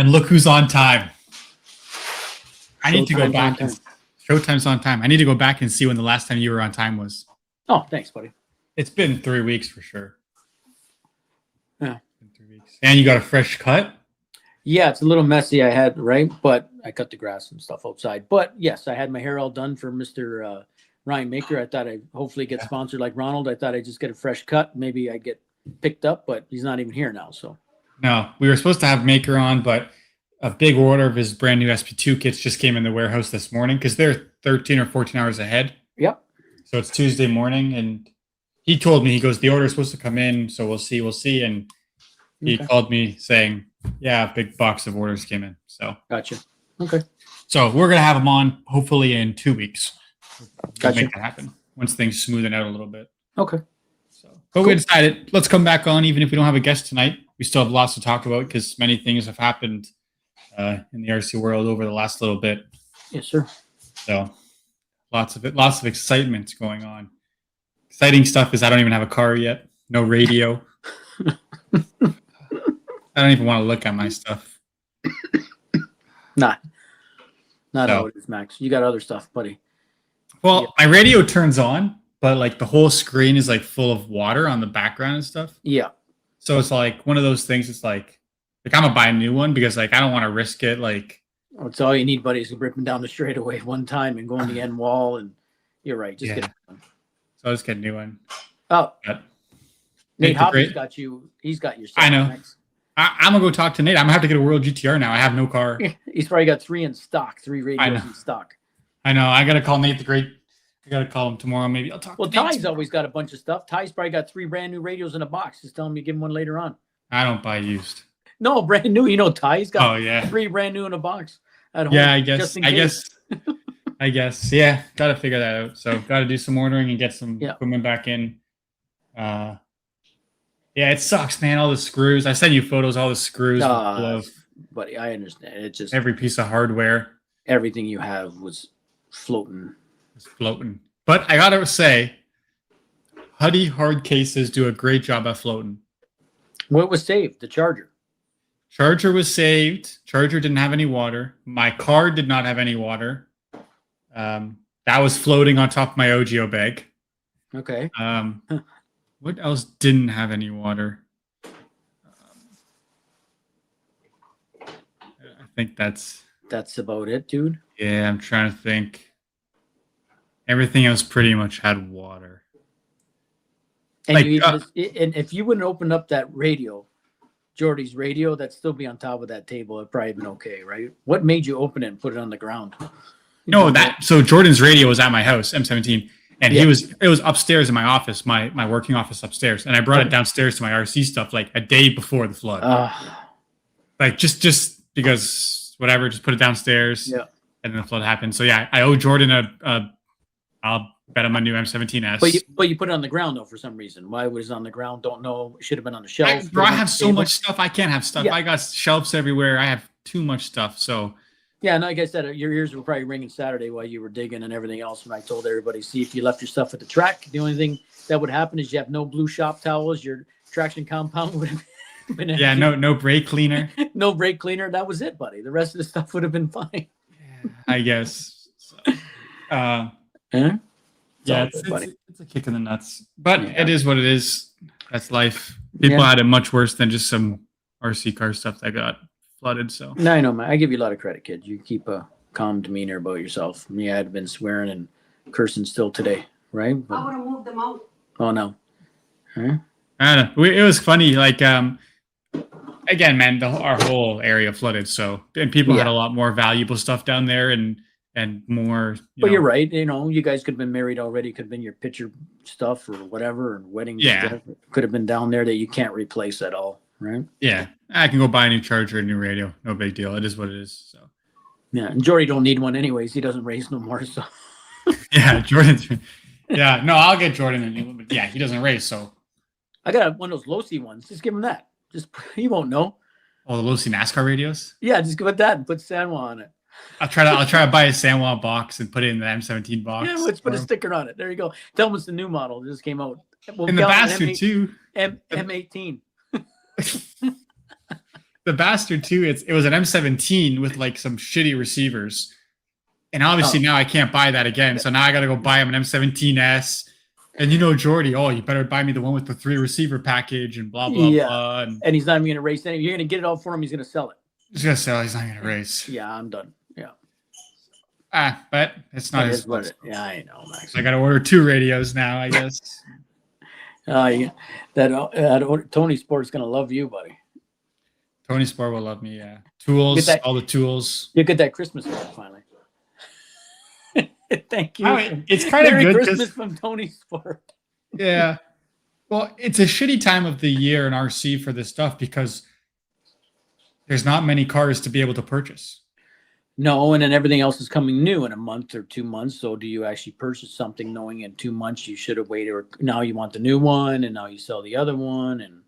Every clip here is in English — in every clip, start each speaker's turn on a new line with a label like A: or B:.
A: And look who's on time. I need to go back. Showtime's on time. I need to go back and see when the last time you were on time was.
B: Oh, thanks, buddy.
A: It's been 3 weeks for sure.
B: Yeah.
A: 3 weeks. And you got a fresh cut?
B: Yeah, it's a little messy. I had, right? But I cut the grass and stuff outside. But yes, I had my hair all done for Mr. Ryan Maker. I thought I'd hopefully get sponsored like Ronald. I thought I'd just get a fresh cut. Maybe I get picked up, but he's not even here now. So
A: no, we were supposed to have Maker on, but a big order of his brand new SP2 kits just came in the warehouse this morning because they're 13 or 14 hours ahead.
B: Yep.
A: So it's Tuesday morning, and he told me, he goes, the order is supposed to come in, so we'll see. And he called me saying, yeah, a big box of orders came in. So
B: gotcha. Okay.
A: So we're gonna have him on hopefully in 2 weeks.
B: Gotcha.
A: Make that happen once things smoothen out a little bit.
B: Okay.
A: So, but we decided let's come back on, even if we don't have a guest tonight. We still have lots to talk about because many things have happened in the RC world over the last little bit.
B: Yes, sir.
A: So lots of excitement going on. Exciting stuff is I don't even have a car yet. No radio. I don't even want to look at my stuff.
B: Not how it is, Max. You got other stuff, buddy.
A: Well, my radio turns on, but like the whole screen is like full of water on the background and stuff.
B: Yeah.
A: So it's like one of those things. It's like I'm gonna buy a new one because like I don't want to risk it. Like,
B: it's all you need, buddy, is ripping down the straightaway one time and going the end wall. And you're right. Just get one.
A: So I'll just get a new one.
B: Oh,
A: but
B: Nate Hopper's got you. He's got your stuff.
A: I know. I'm gonna go talk to Nate. I'm gonna have to get a World GTR now. I have no car.
B: He's probably got 3 in stock, 3 radios in stock.
A: I know. I gotta call Nate the Great. I gotta call him tomorrow. Maybe I'll talk.
B: Well, Ty's always got a bunch of stuff. Ty's probably got 3 brand new radios in a box. Just tell him you give him one later on.
A: I don't buy used.
B: No, brand new. You know, Ty's got 3
A: 3
B: brand new in a box at home.
A: Yeah, I guess. Yeah, gotta figure that out. So gotta do some ordering and get some equipment back in. Yeah, it sucks, man. All the screws. I sent you photos. All the screws.
B: Buddy, I understand. It's just
A: every piece of hardware.
B: Everything you have was floating.
A: It's floating. But I gotta say, Huddy hard cases do a great job at floating.
B: What was saved? The charger.
A: Charger was saved. Charger didn't have any water. My car did not have any water. That was floating on top of my OGO bag.
B: Okay.
A: What else didn't have any water? I think that's
B: about it, dude.
A: Yeah, I'm trying to think. Everything else pretty much had water.
B: And, and if you wouldn't open up that radio, Jordy's radio, that'd still be on top of that table. It'd probably been okay, right? What made you open it and put it on the ground?
A: So Jordan's radio was at my house, M17. And it was upstairs in my office, my working office upstairs. And I brought it downstairs to my RC stuff like a day before the flood. Like just because whatever, just put it downstairs.
B: Yeah.
A: And then the flood happened. So yeah, I owe Jordan I'll bet him a new M17S.
B: But you put it on the ground though for some reason. Why was it on the ground? Don't know. It should have been on the shelf.
A: I have so much stuff. I can't have stuff. Yeah. I got shelves everywhere. I have too much stuff. So
B: yeah, and like I said, your ears were probably ringing Saturday while you were digging and everything else. And I told everybody, see, if you left your stuff at the track, the only thing that would happen is you have no blue shop towels. Your traction compound would have been empty.
A: Yeah, no brake cleaner.
B: No brake cleaner. That was it, buddy. The rest of the stuff would have been fine.
A: Yeah, I guess. So, yeah, it's a kick in the nuts. But it is what it is. That's life. People had it much worse than just some RC car stuff that got flooded. So
B: no, I know, man. I give you a lot of credit, kid. You keep a calm demeanor about yourself. Me, I'd been swearing and cursing still today, right? But,
C: I would have moved them out.
B: Oh no. Huh?
A: I don't know. It was funny. Like again, man, our whole area flooded. So and people had a lot more valuable stuff down there and more.
B: You're right. You know, you guys could have been married already. Could have been your picture stuff or whatever, and wedding stuff. Could have been down there that you can't replace at all, right?
A: Yeah, I can go buy a new charger, a new radio. No big deal. It is what it is. So
B: yeah, and Jordy don't need one anyways. He doesn't race no more. So
A: yeah, Jordan. Yeah, no, I'll get Jordan a new one. But yeah, he doesn't race. So
B: I got one of those Losi ones. Just give him that. He won't know.
A: Oh, the Losi NASCAR radios.
B: Yeah, just give it that and put Sanwa on it.
A: I'll try to buy a Sanwa box and put it in the M17 box.
B: Yeah, let's put a sticker on it. There you go. Tell them it's the new model. It just came out.
A: In the basket too.
B: M18.
A: the bastard too. It was an M17 with like some shitty receivers, and obviously now I can't buy that again. So now I got to go buy him an M17S. And Jordy, you better buy me the one with the 3 receiver package and blah blah blah.
B: And he's not even going to race any. You're going to get it all for him. He's going to sell it.
A: He's going to sell. He's not going to race.
B: Yeah, I'm done. Yeah.
A: But it's not his fault.
B: Yeah, I know, Max.
A: So I got to order 2 radios now, I guess.
B: Tony Sport's going to love you, buddy.
A: Tony Sport will love me. Yeah, tools, all the tools.
B: You get that Christmas card finally. Thank you.
A: It's kind of good.
B: Christmas from Tony Sport.
A: Yeah. Well, it's a shitty time of the year in RC for this stuff because there's not many cars to be able to purchase.
B: No, and then everything else is coming new in a month or 2 months. So do you actually purchase something knowing in 2 months you should have waited, or now you want the new one and now you sell the other one and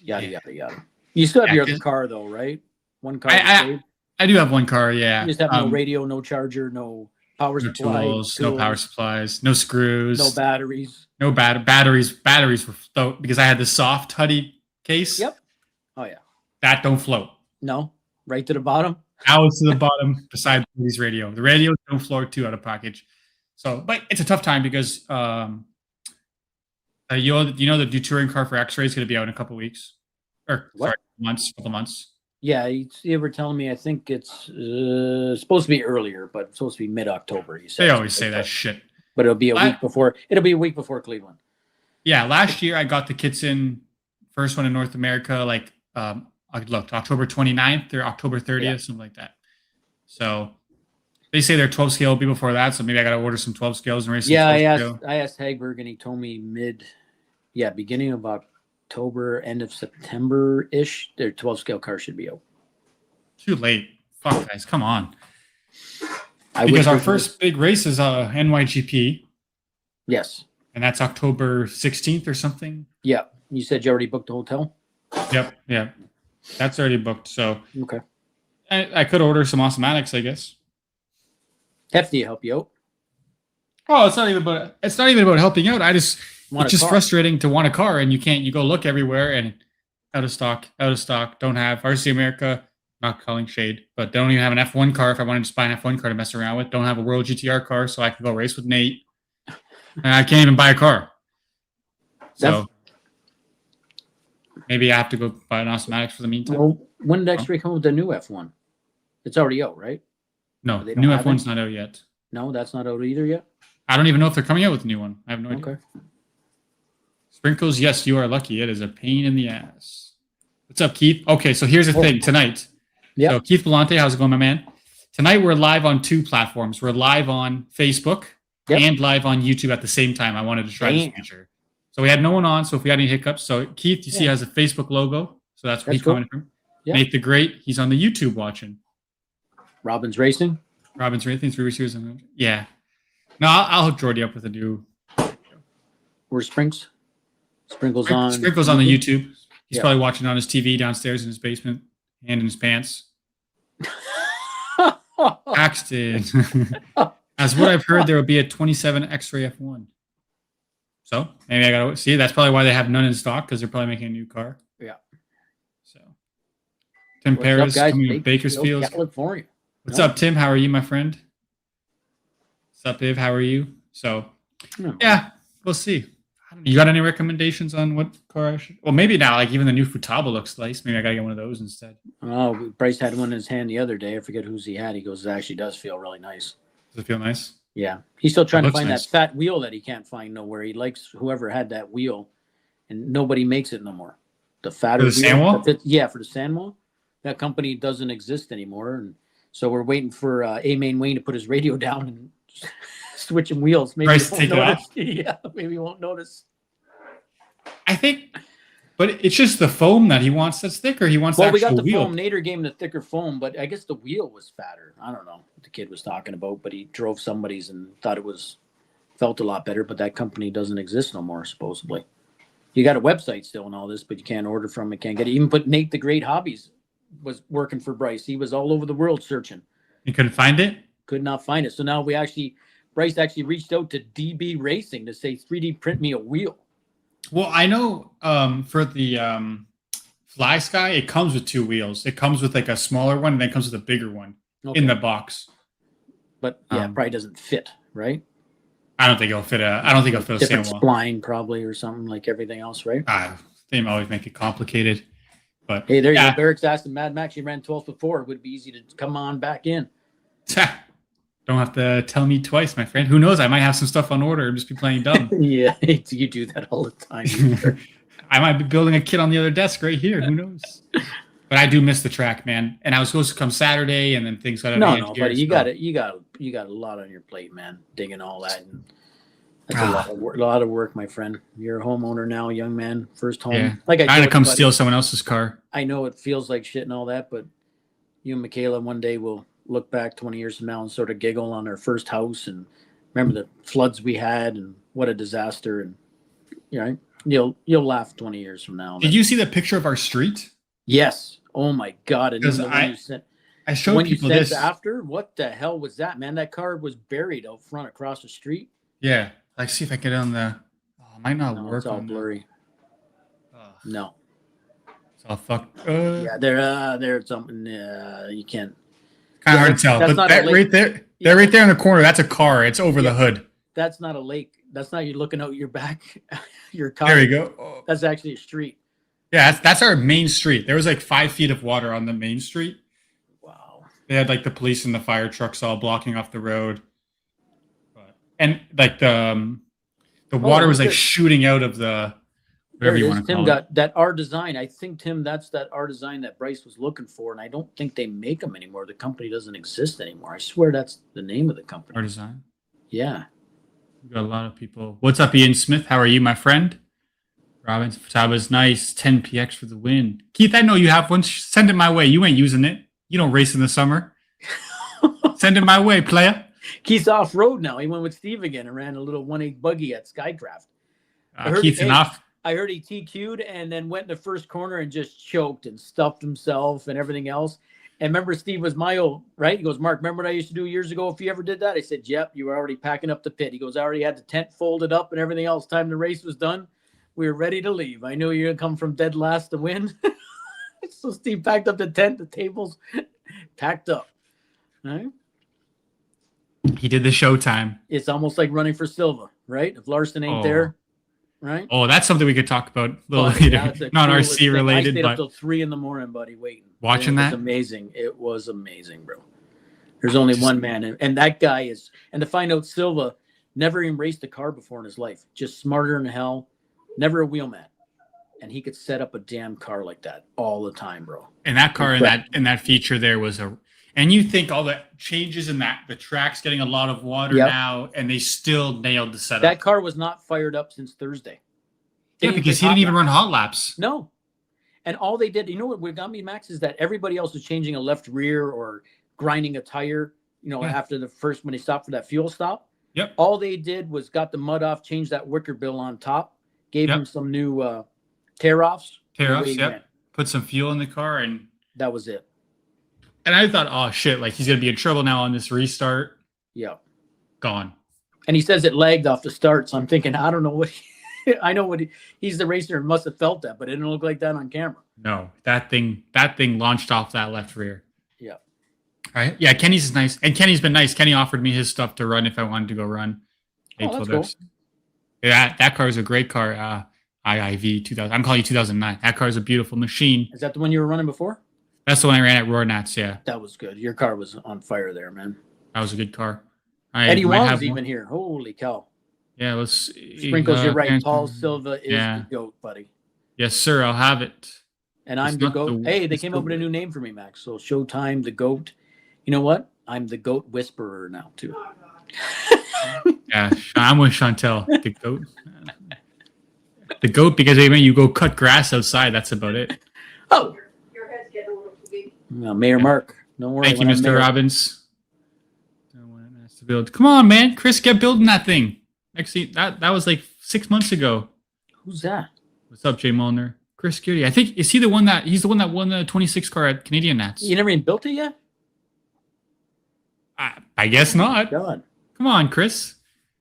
B: yada, yada, yada. You still have your other car though, right? One car.
A: I do have one car, yeah.
B: You just have no radio, no charger, no power supply.
A: Tools, no power supplies, no screws.
B: No batteries.
A: No batteries. Batteries were float because I had the soft Huddy case.
B: Yep. Oh, yeah.
A: That don't float.
B: No. Right to the bottom?
A: Out to the bottom beside these radio. The radio don't float too out of package. So, but it's a tough time because the new touring car for X-Ray is going to be out in a couple weeks. Or couple months. Yeah,
B: you were telling me. I think it's supposed to be earlier, but it's supposed to be mid-October. You said
A: they always say that shit,
B: but it'll be a week before. It'll be a week before Cleveland.
A: Yeah, last year I got the kits in first one in North America. Like I looked October 29th or October 30th, something like that. So they say their 12 scale will be before that. So maybe I got to order some 12 scales and race.
B: Yeah, I asked Hagberg and he told me beginning of October, end of September-ish, their 12-scale car should be out.
A: Too late. Fuck, guys. Come on. Because our first big race is NYGP.
B: Yes.
A: And that's October 16th or something.
B: Yeah. You said you already booked the hotel?
A: Yep. Yeah. That's already booked. So
B: okay.
A: I could order some Awesomatics, I guess.
B: Hefty help you out.
A: Oh, it's not even about helping out. It's just frustrating to want a car and you go look everywhere and out of stock, don't have. RC America, not calling shade, but don't even have an F1 car if I wanted to buy an F1 car to mess around with. Don't have a World GTR car so I can go race with Nate. And I can't even buy a car. So maybe I have to go buy an Awesomatics for the meantime.
B: Well, when did X-Ray come with the new F1? It's already out, right?
A: No, new F1's not out yet.
B: No, that's not out either yet?
A: I don't even know if they're coming out with a new one. I have no idea.
B: Okay.
A: Sprinkles, yes, you are lucky. It is a pain in the ass. What's up, Keith? Okay, so here's the thing tonight.
B: Yeah.
A: So Keith Belante, how's it going, my man? Tonight we're live on 2 platforms. We're live on Facebook and live on YouTube at the same time. I wanted to try this feature. So we had no one on, so if we had any hiccups. So Keith, you see, has a Facebook logo. So that's where he commented from. Yeah. Nate the Great, he's on the YouTube watching.
B: Robin's Racing?
A: Robin's Racing, 3 receivers. Yeah. No, I'll hook Jordy up with a new.
B: Where's Sprinkles? Sprinkles on
A: the YouTube. He's probably watching on his TV downstairs in his basement and in his pants. Paxton. As what I've heard, there will be a 27 X-Ray F1. So maybe I gotta see. That's probably why they have none in stock because they're probably making a new car.
B: Yeah.
A: So Tim Perez coming to Bakersfield,
B: California.
A: What's up, Tim? How are you, my friend? What's up, Dave? How are you? So yeah, we'll see. You got any recommendations on what car I should? Well, maybe now, like even the new Futaba looks nice. Maybe I gotta get one of those instead.
B: Oh, Bryce had one in his hand the other day. I forget whose he had. He goes, it actually does feel really nice.
A: Does it feel nice?
B: Yeah. He's still trying to find that fat wheel that he can't find nowhere. He likes whoever had that wheel, and nobody makes it no more. The fatter
A: wheel. Sandwall?
B: For the Sandwall. That company doesn't exist anymore. And so we're waiting for A-Main Wayne to put his radio down and switching wheels. Maybe
A: Bryce take it off?
B: Yeah, maybe he won't notice.
A: I think, but it's just the foam that he wants that's thicker. He wants the actual wheel.
B: Well, we got the foam. Nader gave him the thicker foam, but I guess the wheel was fatter. I don't know what the kid was talking about, but he drove somebody's and thought felt a lot better, but that company doesn't exist no more, supposedly. You got a website still and all this, but you can't order from it, can't get it. Even put Nate the Great Hobbies was working for Bryce. He was all over the world searching.
A: You couldn't find it?
B: Could not find it. So now Bryce actually reached out to DB Racing to say 3D print me a wheel.
A: Well, I know for the Fly Sky, it comes with 2 wheels. It comes with like a smaller one, and then comes with a bigger one in the box.
B: But yeah, it probably doesn't fit, right?
A: I don't think it'll fit I don't think it'll fit a
B: different
A: Samuel.
B: spline probably or something like everything else, right?
A: They always make it complicated. But
B: hey, there you go. Barrick's asked Mad Max. You ran 12th before. It would be easy to come on back in.
A: Don't have to tell me twice, my friend. Who knows? I might have some stuff on order and just be playing dumb.
B: Yeah, you do that all the time.
A: I might be building a kit on the other desk right here. Who knows? But I do miss the track, man. And I was supposed to come Saturday, and then things got out of hand.
B: Buddy, you got a lot on your plate, man. Digging all that. And that's a lot of work, my friend. You're a homeowner now, young man. First home.
A: Yeah.
B: Like
A: I had to come steal someone else's car.
B: I know it feels like shit and all that, but you and Michaela one day will look back 20 years from now and sort of giggle on our first house and remember the floods we had and what a disaster. And you'll laugh 20 years from now.
A: Did you see the picture of our street?
B: Yes. Oh my God! And
A: I showed people this
B: after. What the hell was that, man? That car was buried out front across the street.
A: Yeah. Like, see if I get on the. Oh, it might not work.
B: It's all blurry. No.
A: It's all fucked.
B: Yeah, there's something. You can't.
A: Kind of hard to tell, but that right there, right there in the corner, that's a car. It's over the hood.
B: That's not a lake. That's not you looking out your back. Your car.
A: There you go. Oh.
B: That's actually a street.
A: Yeah, that's our main street. There was like 5 feet of water on the main street.
B: Wow.
A: They had like the police and the fire trucks all blocking off the road, and like the water was like shooting out of the. Whatever you want to call it.
B: Tim got that R design. I think Tim, that's that R design that Bryce was looking for, and I don't think they make them anymore. The company doesn't exist anymore. I swear that's the name of the company.
A: R design.
B: Yeah.
A: We got a lot of people. What's up, Ian Smith? How are you, my friend? Robin Fataba's nice. 10 PX for the win. Keith, I know you have one. Send it my way. You ain't using it. You don't race in the summer. Send it my way, player.
B: Keith's off road now. He went with Steve again and ran a little 1.8 buggy at Skycraft.
A: Keith's enough.
B: I heard he TQ'd and then went in the first corner and just choked and stuffed himself and everything else. And remember, Steve was my old, right? He goes, Mark, remember what I used to do years ago if you ever did that? I said, yep, you were already packing up the pit. He goes, I already had the tent folded up and everything else. Time the race was done, we were ready to leave. I knew you were going to come from dead last to win. So Steve packed up the tent, the tables, packed up. All right?
A: He did the showtime.
B: It's almost like running for Silva, right? If Larson ain't there. Right?
A: Oh, that's something we could talk about a little later. Not RC related,
B: I stayed
A: but
B: up till 3 a.m, buddy, waiting.
A: Watching that?
B: It was amazing. It was amazing, bro. There's only one man, and that guy is. And to find out Silva never even raced a car before in his life, just smarter than hell, never a wheelman, and he could set up a damn car like that all the time, bro.
A: And that car in that feature there was a. And you think all the changes in that, the track's getting a lot of water now, and they still nailed the setup.
B: That car was not fired up since Thursday.
A: Yeah, because he didn't even run hot laps.
B: No. And all they did, you know what got me, Max, is that everybody else was changing a left rear or grinding a tire, after the first, when they stopped for that fuel stop.
A: Yep.
B: All they did was got the mud off, changed that wicker bill on top, gave him some new tear-offs.
A: Tear-offs, yep. Put some fuel in the car, and
B: that was it.
A: And I thought, oh, shit, like he's going to be in trouble now on this restart.
B: Yeah.
A: Gone.
B: And he says it lagged off the start, so I'm thinking, I don't know what I know what he's the racer and must have felt that, but it didn't look like that on camera.
A: No, that thing launched off that left rear.
B: Yeah.
A: All right. Yeah, Kenny's is nice. And Kenny's been nice. Kenny offered me his stuff to run if I wanted to go run.
B: That's cool.
A: Yeah, that car is a great car. IIV 2000. I'm calling you 2009. That car is a beautiful machine.
B: Is that the one you were running before?
A: That's the one I ran at Roar Nats, yeah.
B: That was good. Your car was on fire there, man.
A: That was a good car.
B: Eddie Wong's even here. Holy cow.
A: Yeah, let's...
B: Sprinkles, you're right. Paul Silva is the GOAT, buddy.
A: Yes, sir. I'll have it.
B: And I'm the GOAT. Hey, they came up with a new name for me, Max. So Showtime, the GOAT. You know what? I'm the GOAT Whisperer now, too.
A: Yeah, I'm with Chantel. The GOAT. The GOAT, because you go cut grass outside. That's about it.
B: Oh. Your head's getting a little too big. Mayor Mark. Don't worry.
A: Thank you, Mr. Robbins. Come on, man. Chris, get building that thing. Actually, that was like 6 months ago.
B: Who's that?
A: What's up, Jay Molnar? Chris Goody. I think he's the one that won the 26 car at Canadian Nats.
B: You never even built it yet?
A: I guess not.
B: God.
A: Come on, Chris.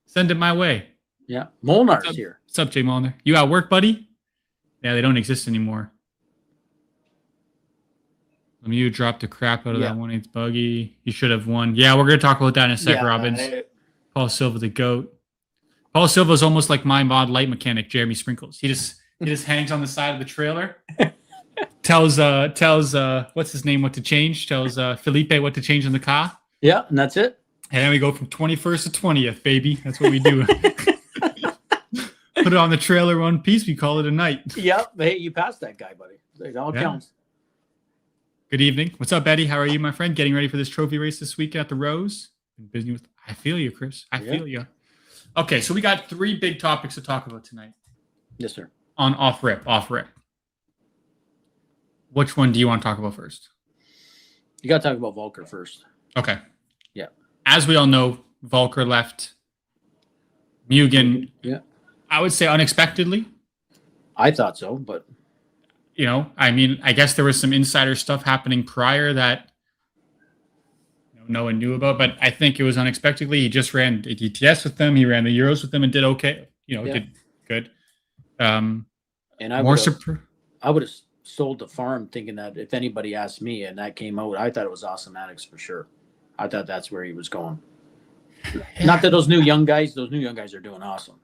A: Send it my way.
B: Yeah. Molnar's here.
A: What's up, Jay Molnar? You at work, buddy? Yeah, they don't exist anymore. Lemieux dropped the crap out of
B: Yeah.
A: that 1/8 buggy. He should have won. Yeah, we're going to talk about that in a sec,
B: Yeah,
A: Robbins. Paul Silva, the GOAT. Paul Silva is almost like my mod light mechanic, Jeremy Sprinkles. He just hangs on the side of the trailer, tells what's his name what to change, tells Felipe what to change in the car.
B: Yeah, and that's it.
A: And then we go from 21st to 20th, baby. That's what we do. Put it on the trailer one piece. We call it a night.
B: Yep. Hey, you passed that guy, buddy. It all counts.
A: Good evening. What's up, Eddie? How are you, my friend? Getting ready for this trophy race this weekend at the Rose? Been busy with. I feel you, Chris. I feel you. Okay, so we got 3 big topics to talk about tonight.
B: Yes, sir.
A: On off rip. Which one do you want to talk about first?
B: You got to talk about Völker first.
A: Okay.
B: Yeah.
A: As we all know, Völker left Mugen.
B: Yeah.
A: I would say unexpectedly.
B: I thought so, but
A: I mean, I guess there was some insider stuff happening prior that no one knew about, but I think it was unexpectedly. He just ran the DTS with them. He ran the Euros with them and did okay. Did good.
B: And I would have sold the farm thinking that if anybody asked me and that came out, I thought it was Awesomatics for sure. I thought that's where he was going. Not that those new young guys are doing awesome.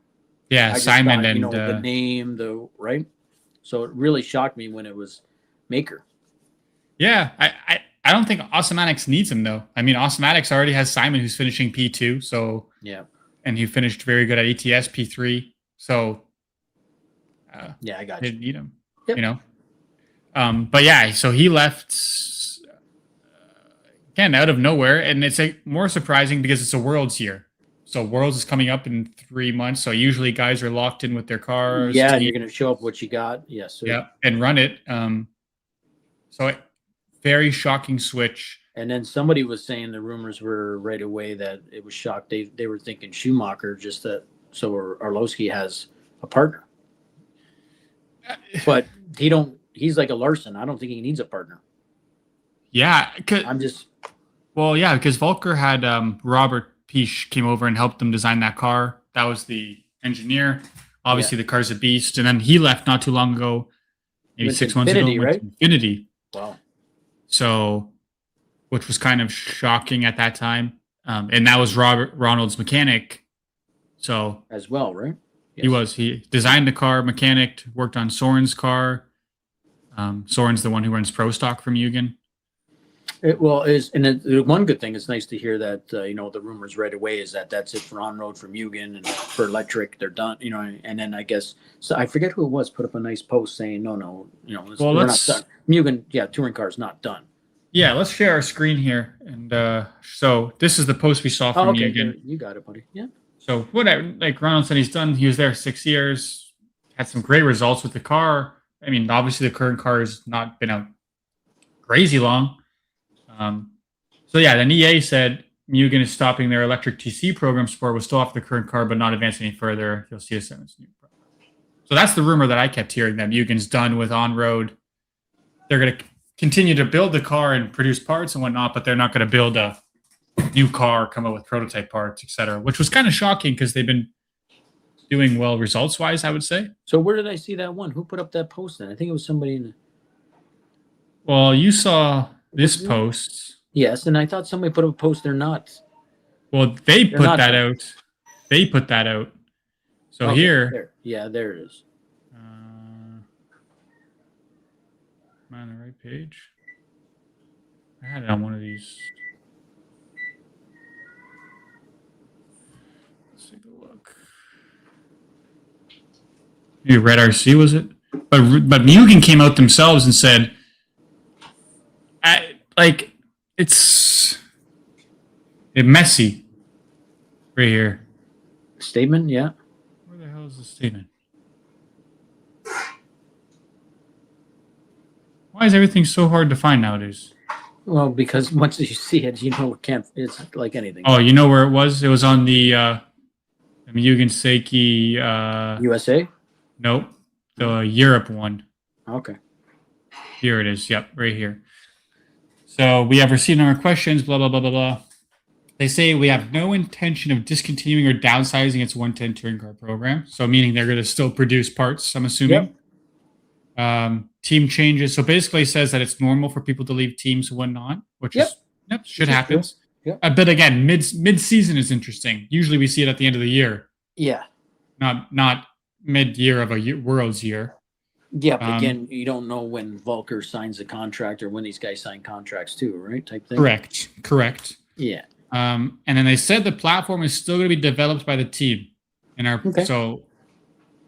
A: Yeah, Simon
B: thought,
A: and
B: the name, right. So it really shocked me when it was Maker.
A: Yeah, I don't think Awesomatics needs him though. I mean, Awesomatics already has Simon who's finishing P2, so
B: yeah,
A: and he finished very good at ETS P3, so
B: yeah, I got
A: didn't need him.
B: Yep.
A: But yeah, so he left again out of nowhere, and it's more surprising because it's a Worlds year. So Worlds is coming up in 3 months. So usually guys are locked in with their cars.
B: Yeah, and you're going to show up what you got. Yes. Sir.
A: Yeah, and run it. Very shocking switch.
B: And then somebody was saying the rumors were right away that it was shocked. They were thinking Schumacher so Arlovski has a partner. But he's like a Larson. I don't think he needs a partner.
A: Yeah.
B: because
A: Völker had Robert Piche came over and helped them design that car. That was the engineer. Obviously, the car's a beast. And then he left not too long ago, maybe 6 months ago.
B: Right?
A: Infinity.
B: Wow.
A: So, which was kind of shocking at that time. And that was Ronald's mechanic. So
B: as well, right?
A: Yes. He designed the car, mechanic, worked on Soren's car. Soren's the one who runs Pro Stock from Mugen.
B: The one good thing, it's nice to hear that, the rumors right away is that's it for on-road for Mugen and for electric, they're done, and then I guess, so I forget who it was, put up a nice post saying, no, we're not done. Mugen, touring car's not done.
A: Yeah, let's share our screen here. And so this is the post we saw from Mugen.
B: You got it, buddy. Yeah.
A: So whatever, like Ronald said, he's done. He was there 6 years, had some great results with the car. I mean, obviously the current car has not been out crazy long. Then EA said Mugen is stopping their electric TC program support. Will still offer the current car, but not advance any further. You'll see a sentence new program. So that's the rumor that I kept hearing, that Mugen's done with on-road. They're going to continue to build the car and produce parts and whatnot, but they're not going to build a new car, come up with prototype parts, etc., which was kind of shocking because they've been doing well results-wise, I would say.
B: So where did I see that one? Who put up that post then? I think it was somebody in the...
A: Well, you saw this post.
B: Yes, and I thought somebody put up a post. They're not.
A: Well, they put that out. They put that out. So
B: okay,
A: here.
B: There it is.
A: Am I on the right page? I had it on one of these. Let's take a look. Maybe Red RC, was it? But Mugen came out themselves and said, it's messy right here.
B: Statement, yeah.
A: Where the hell is the statement? Why is everything so hard to find nowadays?
B: Well, because once you see it, it's like anything.
A: Oh, you know where it was? It was on the Mugen Seiki.
B: USA?
A: Nope. The Europe one.
B: Okay.
A: Here it is. Yep, right here. So we have received a number of questions, blah, blah, blah, blah, blah. They say we have no intention of discontinuing or downsizing its 110 touring car program. So meaning they're going to still produce parts, I'm assuming. Yep. team changes. So basically, it says that it's normal for people to leave teams when not, which
B: Yep.
A: is shit happens.
B: Yep.
A: But again, mid season is interesting. Usually, we see it at the end of the year.
B: Yeah.
A: Not mid year of a World's year.
B: Yeah, but again, you don't know when Völker signs a contract or when these guys sign contracts too, right? Type thing.
A: Correct.
B: Yeah.
A: And then they said the platform is still going to be developed by the team. So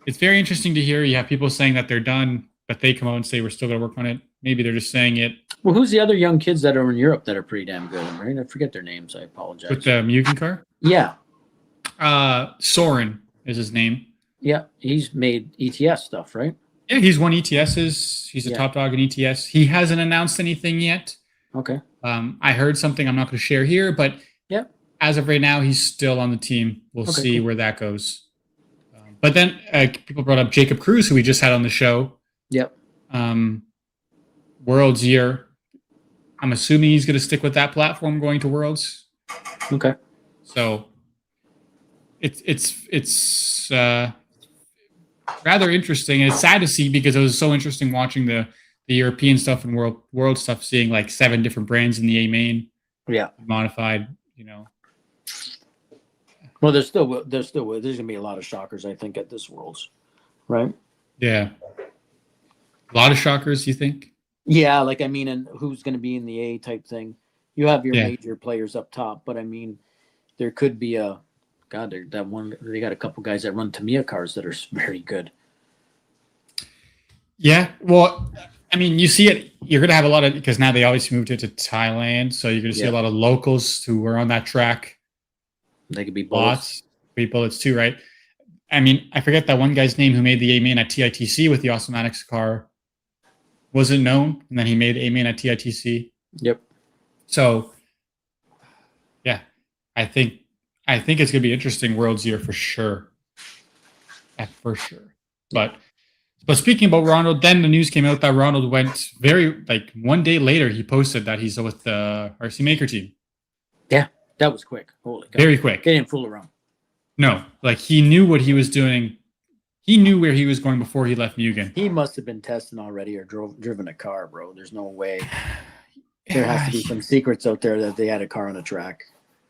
A: it's very interesting to hear. You have people saying that they're done, but they come out and say we're still going to work on it. Maybe they're just saying it.
B: Well, who's the other young kids that are in Europe that are pretty damn good, right? I forget their names. I apologize.
A: With the Mugen car?
B: Yeah.
A: Soren is his name.
B: Yeah, he's made ETS stuff, right?
A: Yeah, he's won ETSs. He's a top dog in ETS. He hasn't announced anything yet.
B: Okay.
A: I heard something I'm not going to share here, but as of right now, he's still on the team. We'll see where that goes. But then people brought up Jacob Cruz, who we just had on the show.
B: Yep.
A: Worlds year. I'm assuming he's going to stick with that platform going to Worlds.
B: Okay.
A: So it's rather interesting. And it's sad to see because it was so interesting watching the European stuff and world stuff, seeing like 7 different brands in the A main.
B: Yeah.
A: Modified,
B: Well, there's going to be a lot of shockers, I think, at this Worlds, right?
A: Yeah. A lot of shockers, you think?
B: Yeah, and who's going to be in the A type thing? You have your major players up top, but there could be they got a couple guys that run Tamiya cars that are very good.
A: Yeah, well, you see it. You're going to have a lot of, because now they obviously moved it to Thailand, so you're going to see a lot of locals who were on that track.
B: They could be bullets.
A: Bullets too, right? I forget that one guy's name who made the A main at TITC with the Automatics car. Wasn't known, and then he made A main at TITC.
B: Yep.
A: So, yeah, I think it's going to be interesting World's year for sure. For sure. But speaking about Ronald, then the news came out that Ronald went one day later, he posted that he's with the RC Maker team.
B: Yeah, that was quick. Holy God.
A: Very quick.
B: They didn't fool around.
A: No, he knew what he was doing. He knew where he was going before he left Mugen.
B: He must have been testing already or driven a car, bro. There's no way. There has to be some secrets out there that they had a car on the track,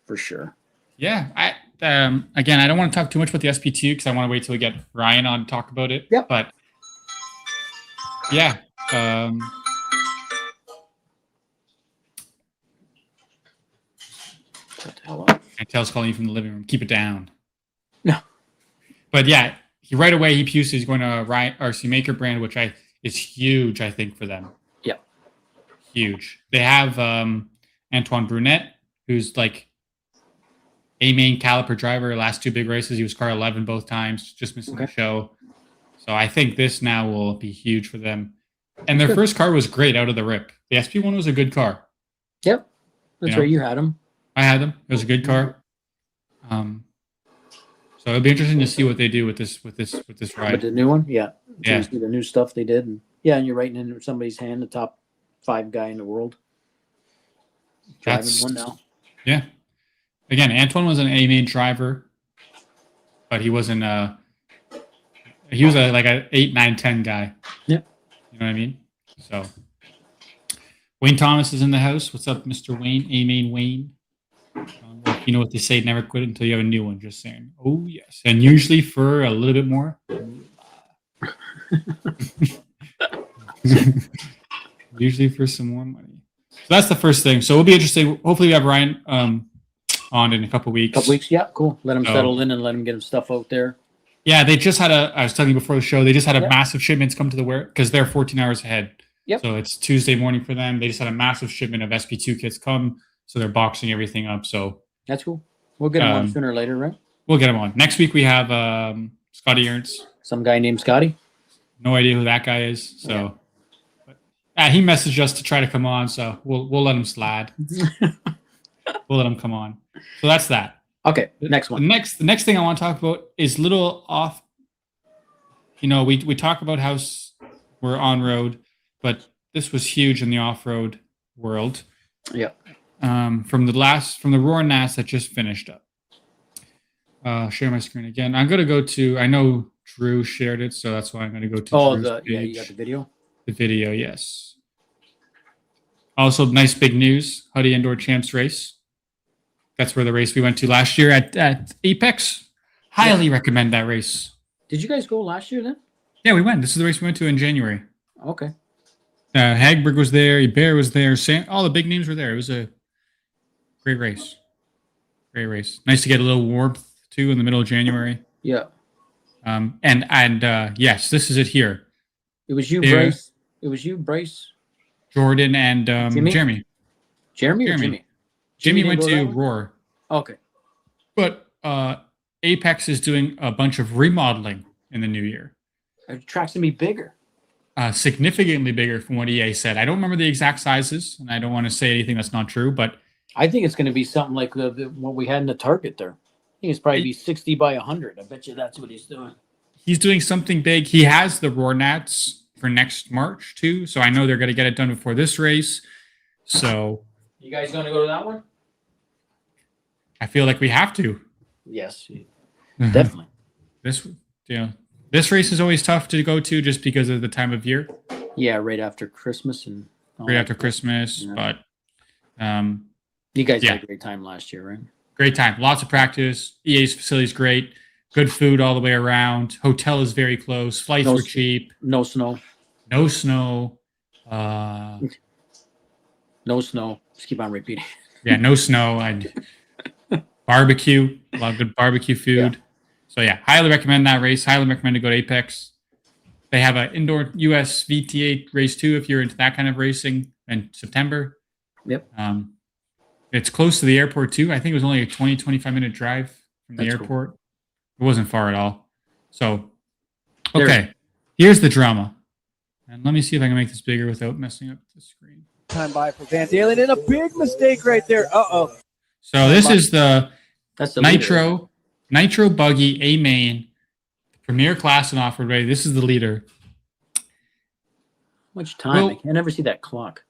B: for sure.
A: Yeah. Again, I don't want to talk too much about the SP2 because I want to wait till we get Ryan on to talk about it.
B: Yep.
A: But yeah.
B: What the hell up?
A: Antel's calling you from the living room. Keep it down.
B: No.
A: But yeah, right away he posted he's going to RC Maker brand, which is huge, I think, for them.
B: Yeah.
A: Huge. They have Antoine Brunet, who's like A main caliper driver. Last 2 big races, he was car 11 both times, just missing the show. So I think this now will be huge for them. And their first car was great out of the rip. The SP1 was a good car.
B: Yep. That's right. You had them.
A: I had them. It was a good car. So it'll be interesting to see what they do with this ride.
B: With the new one, yeah.
A: Yeah.
B: See the new stuff they did, and and you're writing in somebody's hand, the top 5 guy in the world. Driving one now.
A: Yeah. Again, Antoine was an A main driver, but he wasn't he was like an 8, 9, 10 guy.
B: Yeah.
A: You know what I mean? So Wayne Thomas is in the house. What's up, Mr. Wayne? A main Wayne. You know what they say, never quit until you have a new one. Just saying. Oh, yes. And usually for a little bit more. Usually for some more money. So that's the first thing. So it'll be interesting. Hopefully we have Ryan on in a couple weeks.
B: Yeah, cool. Let him settle in and let him get his stuff out there.
A: Yeah, they just had I was telling you before the show, they just had a massive shipments come to the warehouse because they're 14 hours ahead.
B: Yep.
A: So it's Tuesday morning for them. They just had a massive shipment of SP2 kits come. So they're boxing everything up. So
B: that's cool. We'll get him on sooner or later, right?
A: We'll get him on. Next week we have Scotty Ernst.
B: Some guy named Scotty?
A: No idea who that guy is. So he messaged us to try to come on, so we'll let him slide. We'll let him come on. So that's that.
B: Okay, next one.
A: The next thing I want to talk about is little off. We talk about how we're on road, but this was huge in the off-road world.
B: Yeah.
A: From the Roar NAS that just finished up. Share my screen again. I'm gonna go to. I know Drew shared it, so that's why I'm gonna go to.
B: You got the video.
A: the video, yes. Also, nice big news, Huddy Indoor Champs race. That's where the race we went to last year at Apex. Highly recommend that race.
B: Did you guys go last year then?
A: Yeah, we went. This is the race we went to in January.
B: Okay.
A: Hagberg was there. Hebert was there. All the big names were there. It was a great race. Great race. Nice to get a little warmth too in the middle of January.
B: Yeah.
A: Yes, this is it here.
B: It was you, Bryce. It was you, Bryce.
A: Jordan and Jeremy.
B: Jeremy or Jimmy?
A: Jimmy went to Roar.
B: Okay.
A: But Apex is doing a bunch of remodeling in the new year.
B: The track's going to be bigger.
A: Significantly bigger from what EA said. I don't remember the exact sizes, and I don't want to say anything that's not true, but
B: I think it's going to be something like what we had in the Target there. I think it's probably be 60 by 100. I bet you that's what he's doing.
A: He's doing something big. He has the Roar Nats for next March, too, so I know they're going to get it done before this race. So,
B: you guys going to go to that one?
A: I feel like we have to.
B: Yes, definitely.
A: This race is always tough to go to just because of the time of year.
B: Yeah, right after Christmas and
A: right after Christmas, yeah. But
B: you guys had a great time last year, right?
A: Great time, lots of practice. EA's facility is great, good food all the way around. Hotel is very close. Flights were cheap.
B: No snow.
A: No snow.
B: No snow. Just keep on repeating.
A: Yeah, no snow. Barbecue, a lot of good barbecue food. Yeah. So yeah, highly recommend that race. Highly recommend to go to Apex. They have an indoor US VTA race too if you're into that kind of racing in September.
B: Yep.
A: It's close to the airport too. I think it was only a 20, 25-minute drive from the airport. Cool. It wasn't far at all. So, okay, here's the drama. And let me see if I can make this bigger without messing up the screen.
C: Time by for Van Dalen and a big mistake right there. Uh-oh.
A: So this is that's the Nitro Buggy A main, premier class in off-road race. This is the leader.
B: How much time? I can never see that clock.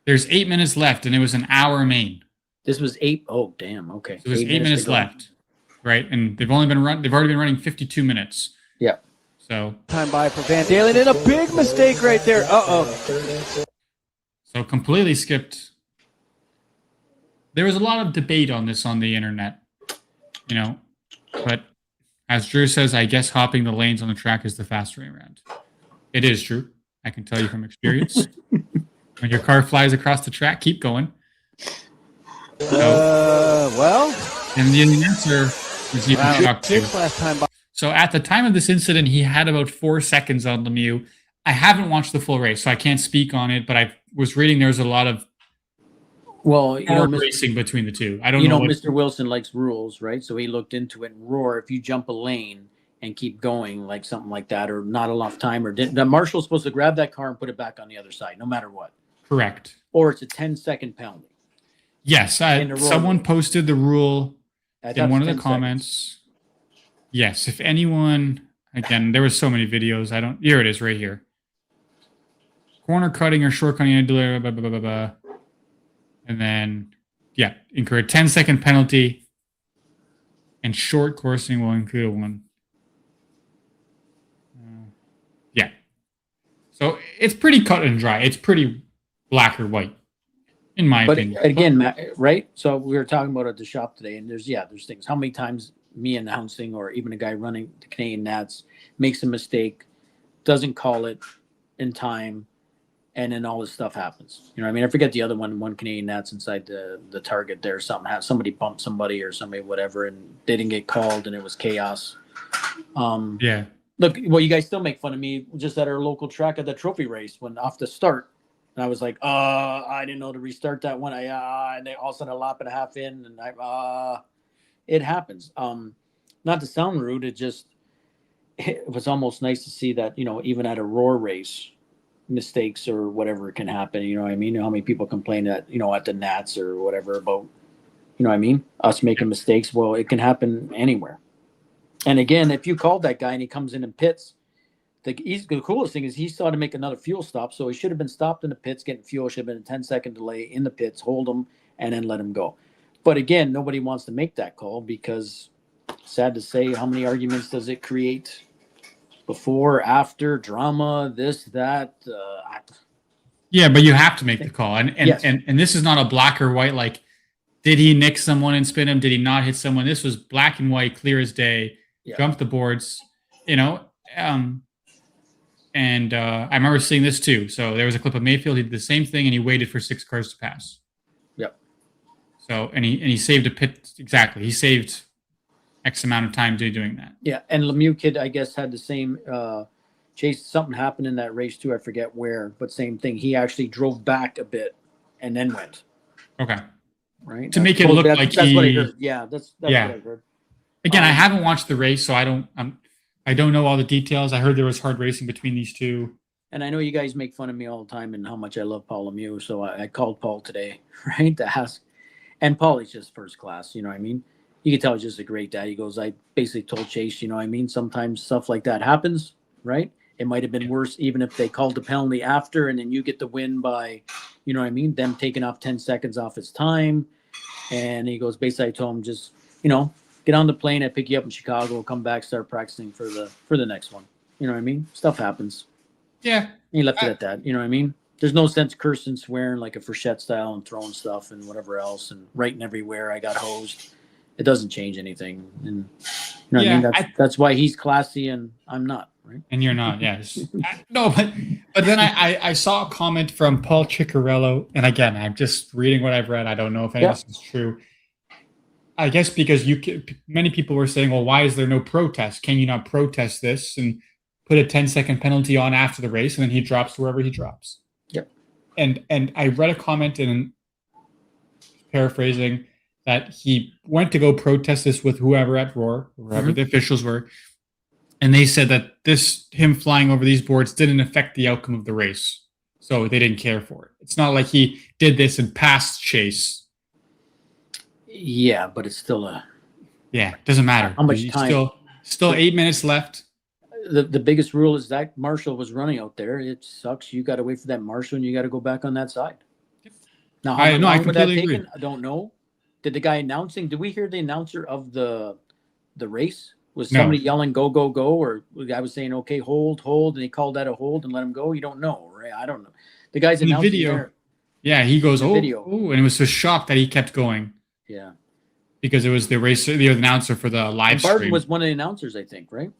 A: There's 8 minutes left, and it was an hour main.
B: This was 8. Oh, damn. Okay.
A: So there's 8 minutes left, right? And they've already been running 52 minutes.
B: Yeah.
A: So
C: time by for Van Dalen and a big mistake right there. Uh-oh.
A: So completely skipped. There was a lot of debate on this on the internet, but as Drew says, I guess hopping the lanes on the track is the fast way around. It is true. I can tell you from experience. When your car flies across the track, keep going.
C: Well.
A: And the answer is you can shock too. So at the time of this incident, he had about 4 seconds on Lemieux. I haven't watched the full race, so I can't speak on it, but I was reading there's a lot of racing between the two. I don't know.
B: Mr. Wilson likes rules, right? So he looked into it and Roar, if you jump a lane and keep going, like something like that, or not enough time, or the marshal's supposed to grab that car and put it back on the other side, no matter what.
A: Correct.
B: Or it's a 10-second penalty.
A: Yes, someone posted the rule in one of the comments. Yes, if anyone, again, there was so many videos. Here it is right here. Corner cutting or short cutting, blah, blah, blah, blah, blah. And then, incur a 10-second penalty, and short coursing will include a 1. So it's pretty cut and dry. It's pretty black or white, in my opinion.
B: But again, right? So we were talking about it at the shop today, and there's things. How many times me announcing, or even a guy running the Canadian Nats, makes a mistake, doesn't call it in time, and then all this stuff happens. I forget the other one Canadian Nats inside the Target there. Somebody bumped somebody or somebody, whatever, and they didn't get called, and it was chaos. Look, well, you guys still make fun of me just at our local track at the trophy race when off the start. And I was like, I didn't know to restart that one. And they all of a sudden a lap and a half in, and it happens. Not to sound rude, it was almost nice to see that, even at a Roar race, mistakes or whatever can happen. You know what I mean? How many people complain that, at the Nats or whatever about, us making mistakes. Well, it can happen anywhere. And again, if you called that guy and he comes in and pits, the coolest thing is he saw to make another fuel stop. So he should have been stopped in the pits, getting fuel. Should have been a 10-second delay in the pits, hold him, and then let him go. But again, nobody wants to make that call because, sad to say, how many arguments does it create before, after, drama, this, that.
A: Yeah, but you have to make the call, and
B: Yes.
A: and this is not a black or white. Like, did he nick someone and spin him? Did he not hit someone? This was black and white, clear as day.
B: Yeah.
A: Jumped the boards, you know. And I remember seeing this too. So there was a clip of Mayfield. He did the same thing, and he waited for 6 cars to pass.
B: Yep.
A: So and he saved a pit exactly. He saved X amount of time doing that.
B: Yeah, and Lemieux kid, I guess, had the same chase. Something happened in that race too. I forget where, but same thing. He actually drove back a bit and then went.
A: Okay.
B: Right.
A: To make it look like
B: that's what I heard. Yeah, that's what I heard.
A: Again, I haven't watched the race, so I don't know all the details. I heard there was hard racing between these two.
B: And I know you guys make fun of me all the time and how much I love Paul Lemieux. So I called Paul today, right, to ask. And Paul is just first class. You know what I mean? You can tell he's just a great dad. He goes, I basically told Chase, you know what I mean? Sometimes stuff like that happens, right? It might have been worse even if they called the penalty after and then you get the win by, you know what I mean, them taking off 10 seconds off his time. And he goes, basically, I told him just, get on the plane. I pick you up in Chicago. We'll come back, start practicing for the next one. You know what I mean? Stuff happens.
A: Yeah.
B: And he left it at that. You know what I mean? There's no sense cursing, swearing like a Frechette style and throwing stuff and whatever else and writing everywhere. I got hosed. It doesn't change anything. And you know what I mean? That's why he's classy and I'm not, right?
A: And you're not, yes. No, but then I saw a comment from Paul Ciccarello, and again, I'm just reading what I've read. I don't know if any of this is true. I guess because many people were saying, well, why is there no protest? Can you not protest this and put a 10-second penalty on after the race, and then he drops wherever he drops?
B: Yep.
A: And I read a comment in paraphrasing that he went to go protest this with whoever at Roar, wherever the officials were, and they said that him flying over these boards didn't affect the outcome of the race, so they didn't care for it. It's not like he did this and passed Chase.
B: Yeah, but it's still
A: doesn't matter.
B: How much time?
A: Still 8 minutes left.
B: The biggest rule is that Marshall was running out there. It sucks. You got to wait for that Marshall, and you got to go back on that side. Now, how long would that take? I don't know. Did the guy announcing? Did we hear the announcer of the race? Was somebody yelling "go go go"? Or the guy was saying "okay, hold, and he called that a hold and let him go? You don't know, right? I don't know. The guy's announcing
A: the video.
B: There.
A: Yeah, he goes oh, and it was so shocked that he kept going.
B: Yeah,
A: because it was the racer, the announcer for the live stream.
B: Barton was one of the announcers, I think, right?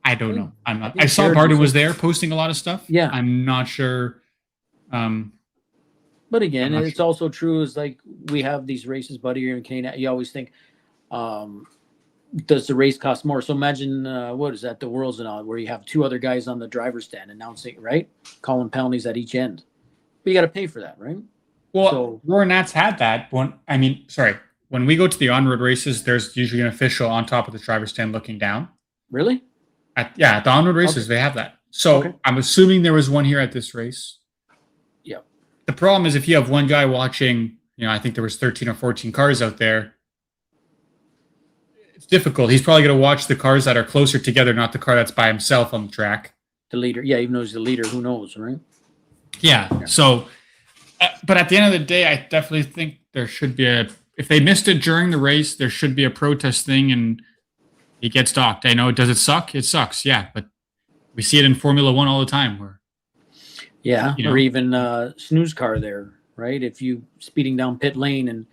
A: I don't know. I'm not. I saw Barton was there posting a lot of stuff.
B: Yeah,
A: I'm not sure.
B: But again, it's also true. Is like we have these races, buddy, here in Canada. You always think, does the race cost more? So imagine what is that? The Worlds and all, where you have 2 other guys on the driver's stand announcing, right, calling penalties at each end. But you got to pay for that, right?
A: Well, Roar Nats had that. When we go to the on-road races, there's usually an official on top of the driver's stand looking down.
B: Really?
A: At the on-road races, they have that. So I'm assuming there was one here at this race.
B: Yeah.
A: The problem is if you have one guy watching, I think there was 13 or 14 cars out there. It's difficult. He's probably going to watch the cars that are closer together, not the car that's by himself on the track.
B: The leader. Yeah, even though he's the leader, who knows, right?
A: Yeah. So, but at the end of the day, I definitely think there should be if they missed it during the race, there should be a protest thing and he gets docked. I know, does it suck? It sucks, yeah. But we see it in Formula One all the time.
B: Or even snooze car there, right? If you speeding down pit lane and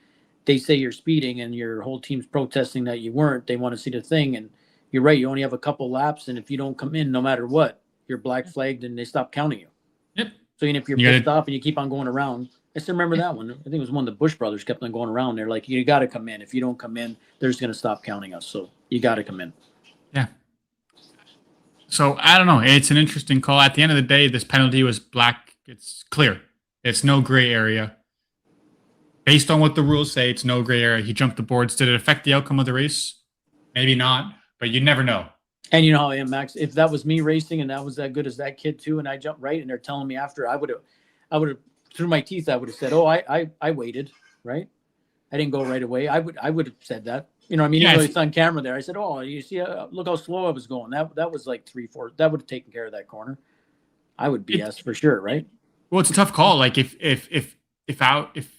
B: they say you're speeding and your whole team's protesting that you weren't, they want to see the thing. And you're right, you only have a couple laps. And if you don't come in, no matter what, you're black flagged and they stop counting you.
A: Yep.
B: So even if you're pissed off and you keep on going around, I still remember that one. I think it was one of the Bush brothers kept on going around. They're like, you got to come in. If you don't come in, they're just going to stop counting us. So you got to come in.
A: Yeah. So I don't know. It's an interesting call. At the end of the day, this penalty was black. It's clear. It's no gray area. Based on what the rules say, it's no gray area. He jumped the boards. Did it affect the outcome of the race? Maybe not, but you never know.
B: And you know how I am, Max. If that was me racing and that was that good as that kid too, and I jumped right, and they're telling me after, I would have through my teeth, I would have said, "Oh, I waited, right? I didn't go right away." I would have said that. You know what I mean? Even though it's on camera there, I said, "Oh, you see, look how slow I was going. That was like 3-4. That would have taken care of that corner." I would BS for sure, right?
A: Well, it's a tough call. Like if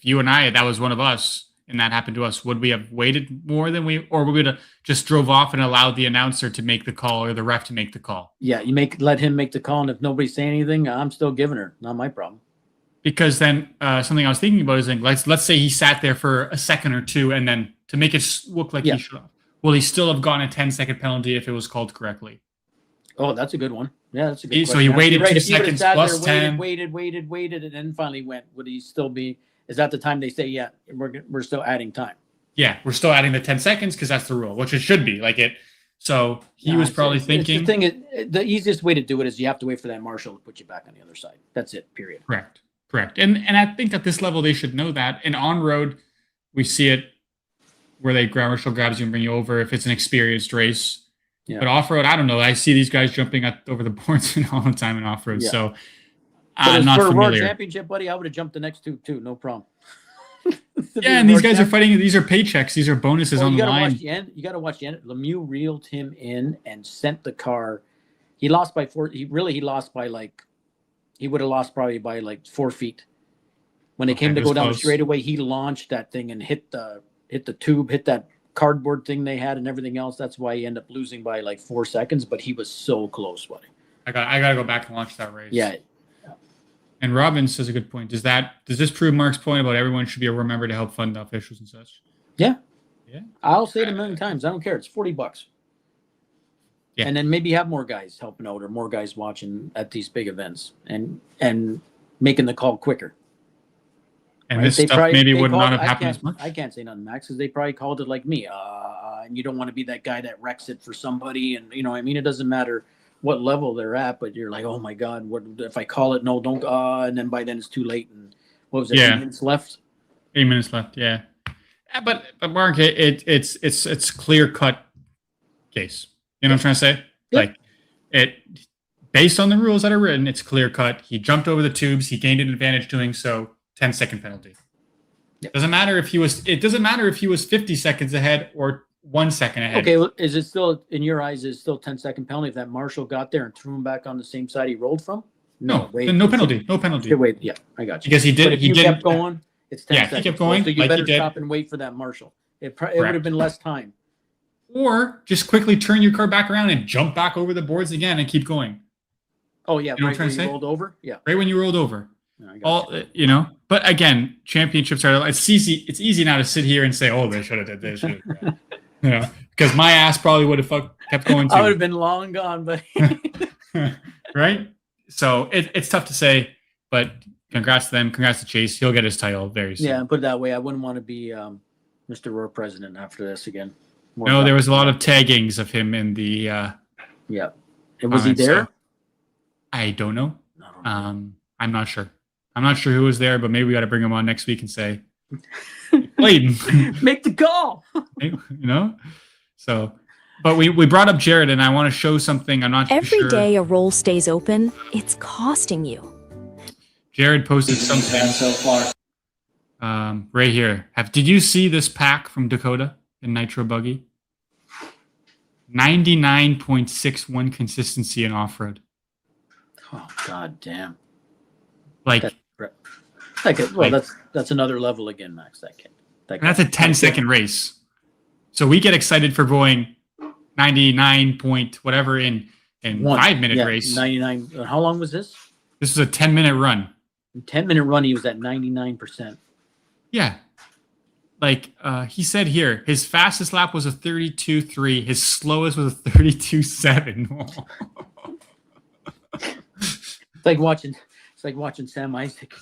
A: you and I, that was one of us, and that happened to us, would we have waited more than or would we have just drove off and allowed the announcer to make the call or the ref to make the call?
B: Yeah, let him make the call, and if nobody's saying anything, I'm still giving her. Not my problem.
A: Because then something I was thinking about is like, let's say he sat there for a second or two, and then to make it look like he should have, will he still have gotten a 10-second penalty if it was called correctly?
B: Oh, that's a good one. Yeah, that's a good
A: So
B: question.
A: he waited 2 seconds plus 10.
B: Waited, and then finally went. Would he still be? Is that the time they say, yeah, we're still adding time?
A: Yeah, we're still adding the 10 seconds because that's the rule, which it should be. Like it. So he was probably thinking.
B: The thing is, the easiest way to do it is you have to wait for that marshal to put you back on the other side. That's it. Period.
A: Correct. And I think at this level they should know that. And on road, we see it where marshal grabs you and bring you over if it's an experienced race. Yeah. But off road, I don't know. I see these guys jumping over the boards all the time in off road. Yeah. So I'm not familiar. For a world
B: championship, buddy, I would have jumped the next two too, no problem.
A: Yeah, and these guys are fighting. These are paychecks. These are bonuses on the line.
B: You got to watch the end. Lemieux reeled him in and sent the car. He lost by 4. He lost by like. He would have lost probably by like 4 feet. When it came to go down the straightaway, he launched that thing and hit the tube, hit that cardboard thing they had and everything else. That's why he ended up losing by like 4 seconds. But he was so close, buddy.
A: I got to go back and watch that race.
B: Yeah.
A: And Robbins says a good point. Does this prove Mark's point about everyone should be able to remember to help fund the officials and such?
B: Yeah. I'll say it a million times. I don't care. It's $40. Yeah. And then maybe have more guys helping out or more guys watching at these big events and making the call quicker.
A: And this stuff maybe would not have happened as much.
B: I can't say nothing, Max, because they probably called it like me. And you don't want to be that guy that wrecks it for somebody. And you know, I mean, it doesn't matter what level they're at, but you're like, oh my God, what if I call it? No, don't. And then by then it's too late. And what was it? 8 minutes left.
A: 8 minutes left. Yeah. But Mark, it's clear cut case. You know what I'm trying to say? Yeah. Like it, based on the rules that are written, it's clear cut. He jumped over the tubes. He gained an advantage doing so. 10-second penalty. Yep. Doesn't matter if he was 50 seconds ahead or 1 second ahead.
B: Okay, well, is it still in your eyes? Is it still 10-second penalty if that marshal got there and threw him back on the same side he rolled from?
A: No penalty. No penalty.
B: Wait, yeah, I got you.
A: Because he did.
B: But if he kept going, it's 10 seconds.
A: He kept going.
B: So you better stop and wait for that marshal. It would have been less time.
A: Or just quickly turn your car back around and jump back over the boards again and keep going.
B: Oh yeah, right when you rolled over. Yeah,
A: right when you rolled over. But again, championships are. It's easy. It's easy now to sit here and say, "Oh, they should have did this." Because my ass probably would have kept going too.
B: I would have been long gone, but
A: right. So it's tough to say, but congrats to them. Congrats to Chase. He'll get his title very soon.
B: Yeah, put it that way. I wouldn't want to be Mr. Roar president after this again.
A: There was a lot of taggings of him in the.
B: Yeah, was he there?
A: So I don't know. I'm not sure. I'm not sure who was there, but maybe we got to bring him on next week and say, "Played,
B: make the call."
A: So, but we brought up Jared, and I want to show something. I'm not
D: Every
A: sure.
D: day a roll stays open, it's costing you.
A: Jared posted something
B: so far.
A: Right here. Did you see this pack from Dakota in Nitro Buggy? 99.61 consistency in off-road.
B: Oh God damn! That's another level again, Max.
A: That's a 10-second race. So we get excited for going 99 point whatever in 5-minute race.
B: 99. How long was this?
A: This was a 10-minute run.
B: 10-minute run, he was at 99%.
A: Yeah. Like he said here, his fastest lap was a 32.3. His slowest was a 32.7.
B: It's like watching Sam Isaac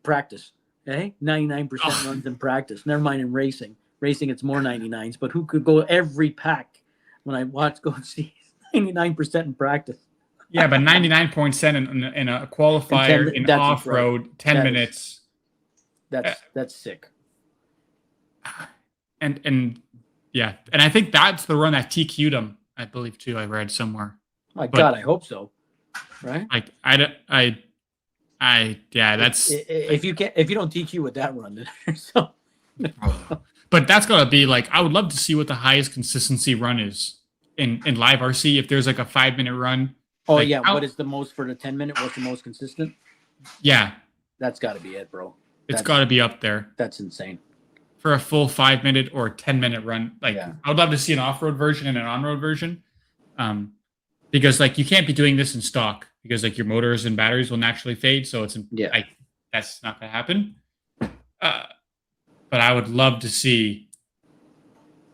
B: practice. Hey, 99% runs in practice. Never mind in racing. Racing, it's more 99s. But who could go every pack when I go and see 99% in practice?
A: Yeah, but 99.7 in a qualifier in off-road, 10 minutes.
B: That's sick.
A: And yeah, and I think that's the run that TQ'd him, I believe too. I read somewhere.
B: God, I hope so. Right?
A: Like that's
B: if you don't TQ with that run, then so.
A: But that's gotta be like, I would love to see what the highest consistency run is in live RC. If there's like a 5-minute run.
B: Oh yeah, what is the most for the 10-minute? What's the most consistent?
A: Yeah,
B: that's got to be it, bro.
A: It's got to be up there.
B: That's insane.
A: for a full 5-minute or 10-minute run. Like
B: Yeah.
A: I would love to see an off-road version and an on-road version. Because like you can't be doing this in stock because like your motors and batteries will naturally fade. So it's like that's not gonna happen. But I would love to see.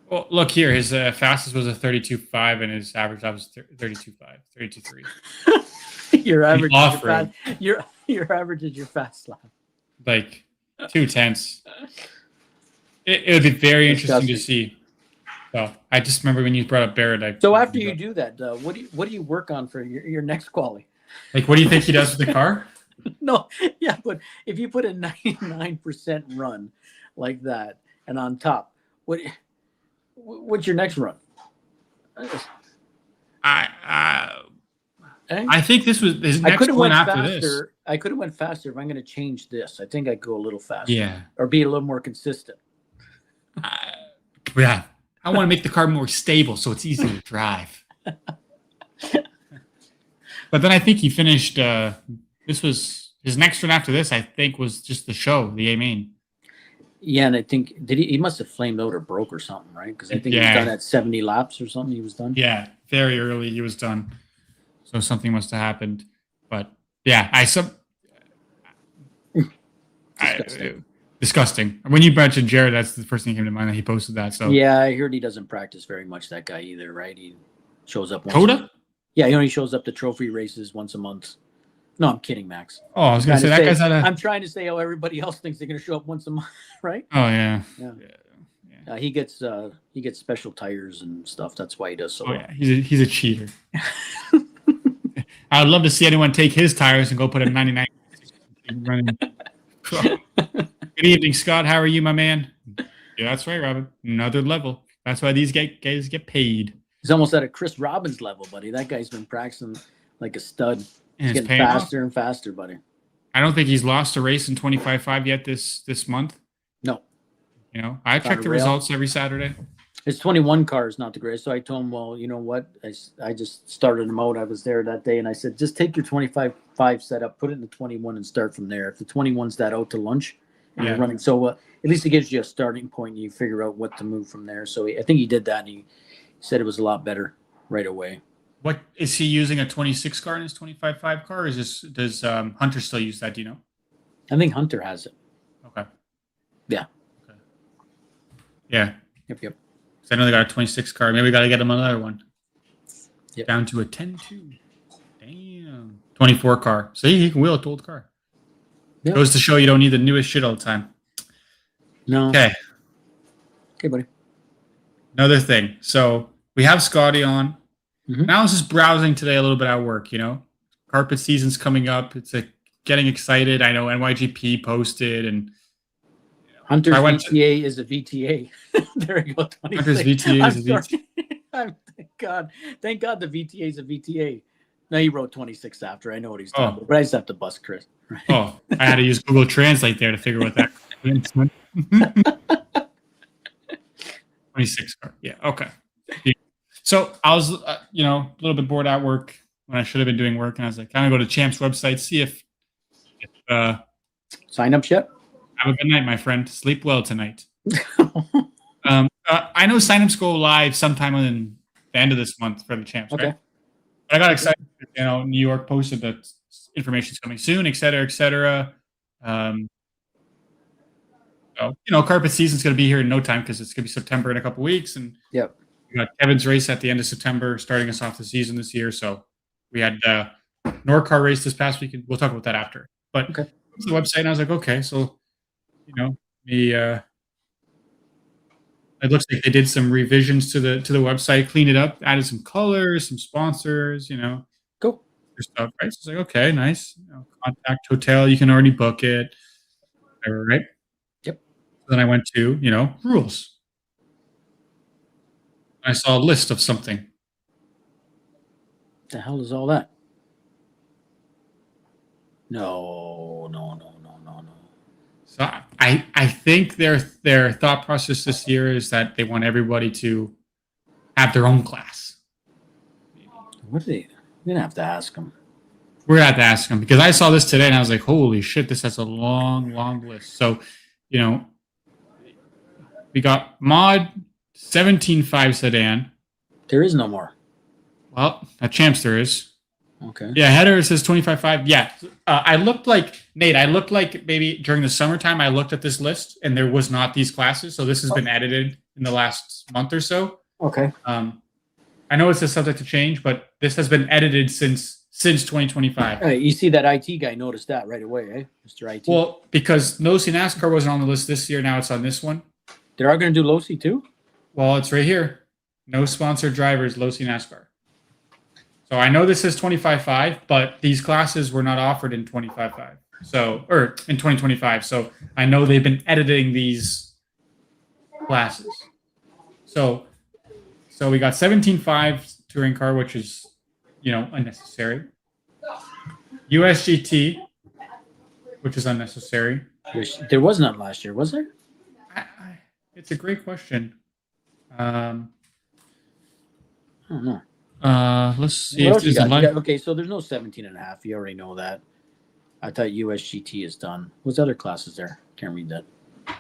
A: Well, look here. His fastest was a 32.5, and his average lap was 32.5, 32.3.
B: Your average,
A: off-road.
B: your average is your fast lap.
A: Like 2/10. It would be very interesting to see. So I just remember when you brought up Barrett.
B: So after you do that, what do you work on for your next quali?
A: Like, what do you think he does with the car?
B: No, yeah, but if you put a 99% run like that, and on top, what's your next run?
A: I think this was his next one after this.
B: I could have went faster if I'm going to change this. I think I'd go a little faster.
A: Yeah.
B: Or be a little more consistent.
A: Yeah. I want to make the car more stable so it's easier to drive. But then I think he finished. This was his next run after this. I think was just the show, the A main.
B: Yeah, and I think he must have flamed out or broke or something, right? Because I think he was done at 70 laps or something. He was done.
A: Yeah, very early he was done. So something must have happened. But yeah, disgusting. When you mentioned Jared, that's the first thing that came to mind that he posted that. So
B: yeah, I heard he doesn't practice very much. That guy either, right? He shows up.
A: Coda?
B: Yeah, he only shows up to trophy races once a month. No, I'm kidding, Max.
A: Oh, I was going to say that guy's at a.
B: I'm trying to say how everybody else thinks they're going to show up once a month, right?
A: Oh yeah.
B: He gets special tires and stuff. That's why he does so well.
A: Yeah, he's a cheater. I would love to see anyone take his tires and go put a 99 running. Good evening, Scott. How are you, my man? Yeah, that's right, Robin. Another level. That's why these guys get paid.
B: He's almost at a Chris Robbins level, buddy. That guy's been practicing like a stud. He's getting faster and faster, buddy.
A: I don't think he's lost a race in 25.5 yet this month.
B: No.
A: You know, I check the results every Saturday.
B: His 21 car is not the greatest. So I told him, well, you know what? I just started him out. I was there that day, and I said, just take your 25.5 setup, put it in the 21, and start from there. If the 21's that out to lunch, and you're running, so at least it gives you a starting point, and you figure out what to move from there. So I think he did that, and he said it was a lot better right away.
A: What is he using a 26 car in his 25.5 car? Or does Hunter still use that? Do you know?
B: I think Hunter has it.
A: Okay.
B: Yeah.
A: Okay. Yeah.
B: Yep.
A: I know they got a 26 car. Maybe we got to get him another one.
B: Yep.
A: Down to a 10.2. Damn. 24 car. See, he can wheel a old car. Yep. Goes to show you don't need the newest shit all the time.
B: No.
A: Okay,
B: buddy.
A: Another thing. So we have Scotty on.
B: Mm-hmm.
A: Now I was just browsing today a little bit at work, you know. Carpet season's coming up. It's getting excited. I know NYGP posted and
B: Hunter's VTA is a VTA. There you go. 26.
A: Hunter's VTA is a VTA.
B: Thank God the VTA is a VTA. No, he wrote 26 after. I know what he's talking about, but I just have to bust Chris.
A: Oh, I had to use Google Translate there to figure what that meant. 26 car. Yeah, okay. So I was, a little bit bored at work when I should have been doing work, and I was like, "Can I go to Champ's website, see if
B: sign up yet?"
A: Have a good night, my friend. Sleep well tonight. I know signups go live sometime in the end of this month for the Champs,
B: okay.
A: Right? But I got excited. New York posted that information's coming soon, et cetera, et cetera. So, carpet season's going to be here in no time because it's going to be September in a couple weeks. And
B: we
A: got Kevin's race at the end of September starting us off the season this year. So we had NorCar race this past week. We'll talk about that after. But
B: okay.
A: The website, and I was like, okay, so, it looks like they did some revisions to the website, cleaned it up, added some colors, some sponsors,
B: cool
A: stuff, right? So it's like, okay, nice. Contact hotel, you can already book it, whatever, right?
B: Yep.
A: Then I went to, rules. I saw a list of something.
B: What the hell is all that? No.
A: So I think their thought process this year is that they want everybody to have their own class.
B: What are they? We're gonna have to ask them.
A: We're gonna have to ask them because I saw this today and I was like, "Holy shit! This has a long, long list." So, We got mod 17.5 sedan.
B: There is no more.
A: Well, at Champs there is.
B: Okay.
A: Yeah, header says 25.5. Yeah. I looked like, Nate, maybe during the summertime, I looked at this list and there was not these classes. So this has been edited in the last month or so.
B: Okay.
A: I know it's a subject to change, but this has been edited since 2025.
B: You see that IT guy noticed that right away, eh? Mr. IT.
A: Well, because Losi NASCAR wasn't on the list this year, now it's on this one.
B: They are going to do Losi too?
A: Well, it's right here. No sponsored drivers, Losi NASCAR. So I know this says 25.5, but these classes were not offered in 25.5. Or in 2025. So I know they've been editing these classes. So we got 17.5 touring car, which is, unnecessary. USGT, which is unnecessary.
B: There was none last year, was there?
A: It's a great question.
B: I don't know.
A: Let's see
B: What
A: if
B: else you
A: there's a
B: got?
A: line.
B: Okay, so there's no 17.5. You already know that. I thought USGT is done. What's other classes there? Can't read that.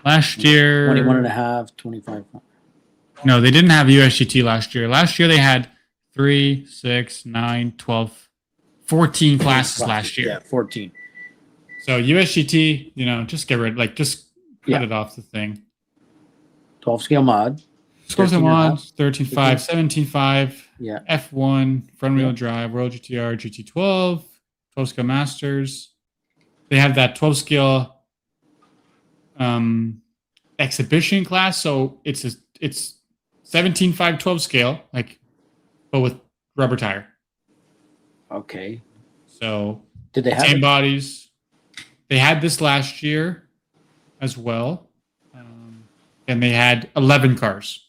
A: Last year,
B: 21.5, 25.
A: No, they didn't have USGT last year. Last year they had 3, 6, 9, 12, 14 classes last year.
B: Yeah, 14.
A: So USGT, just get rid, just cut it off the thing.
B: 12 scale mod.
A: Scores and mods, 13.5, 17.5,
B: Yeah.
A: F1, front wheel drive, World GTR, GT12, 12 scale Masters. They have that 12 scale exhibition class, so it's 17.5, 12 scale, but with rubber tire.
B: Okay.
A: So
B: did they have
A: same bodies? They had this last year as well, and they had 11 cars.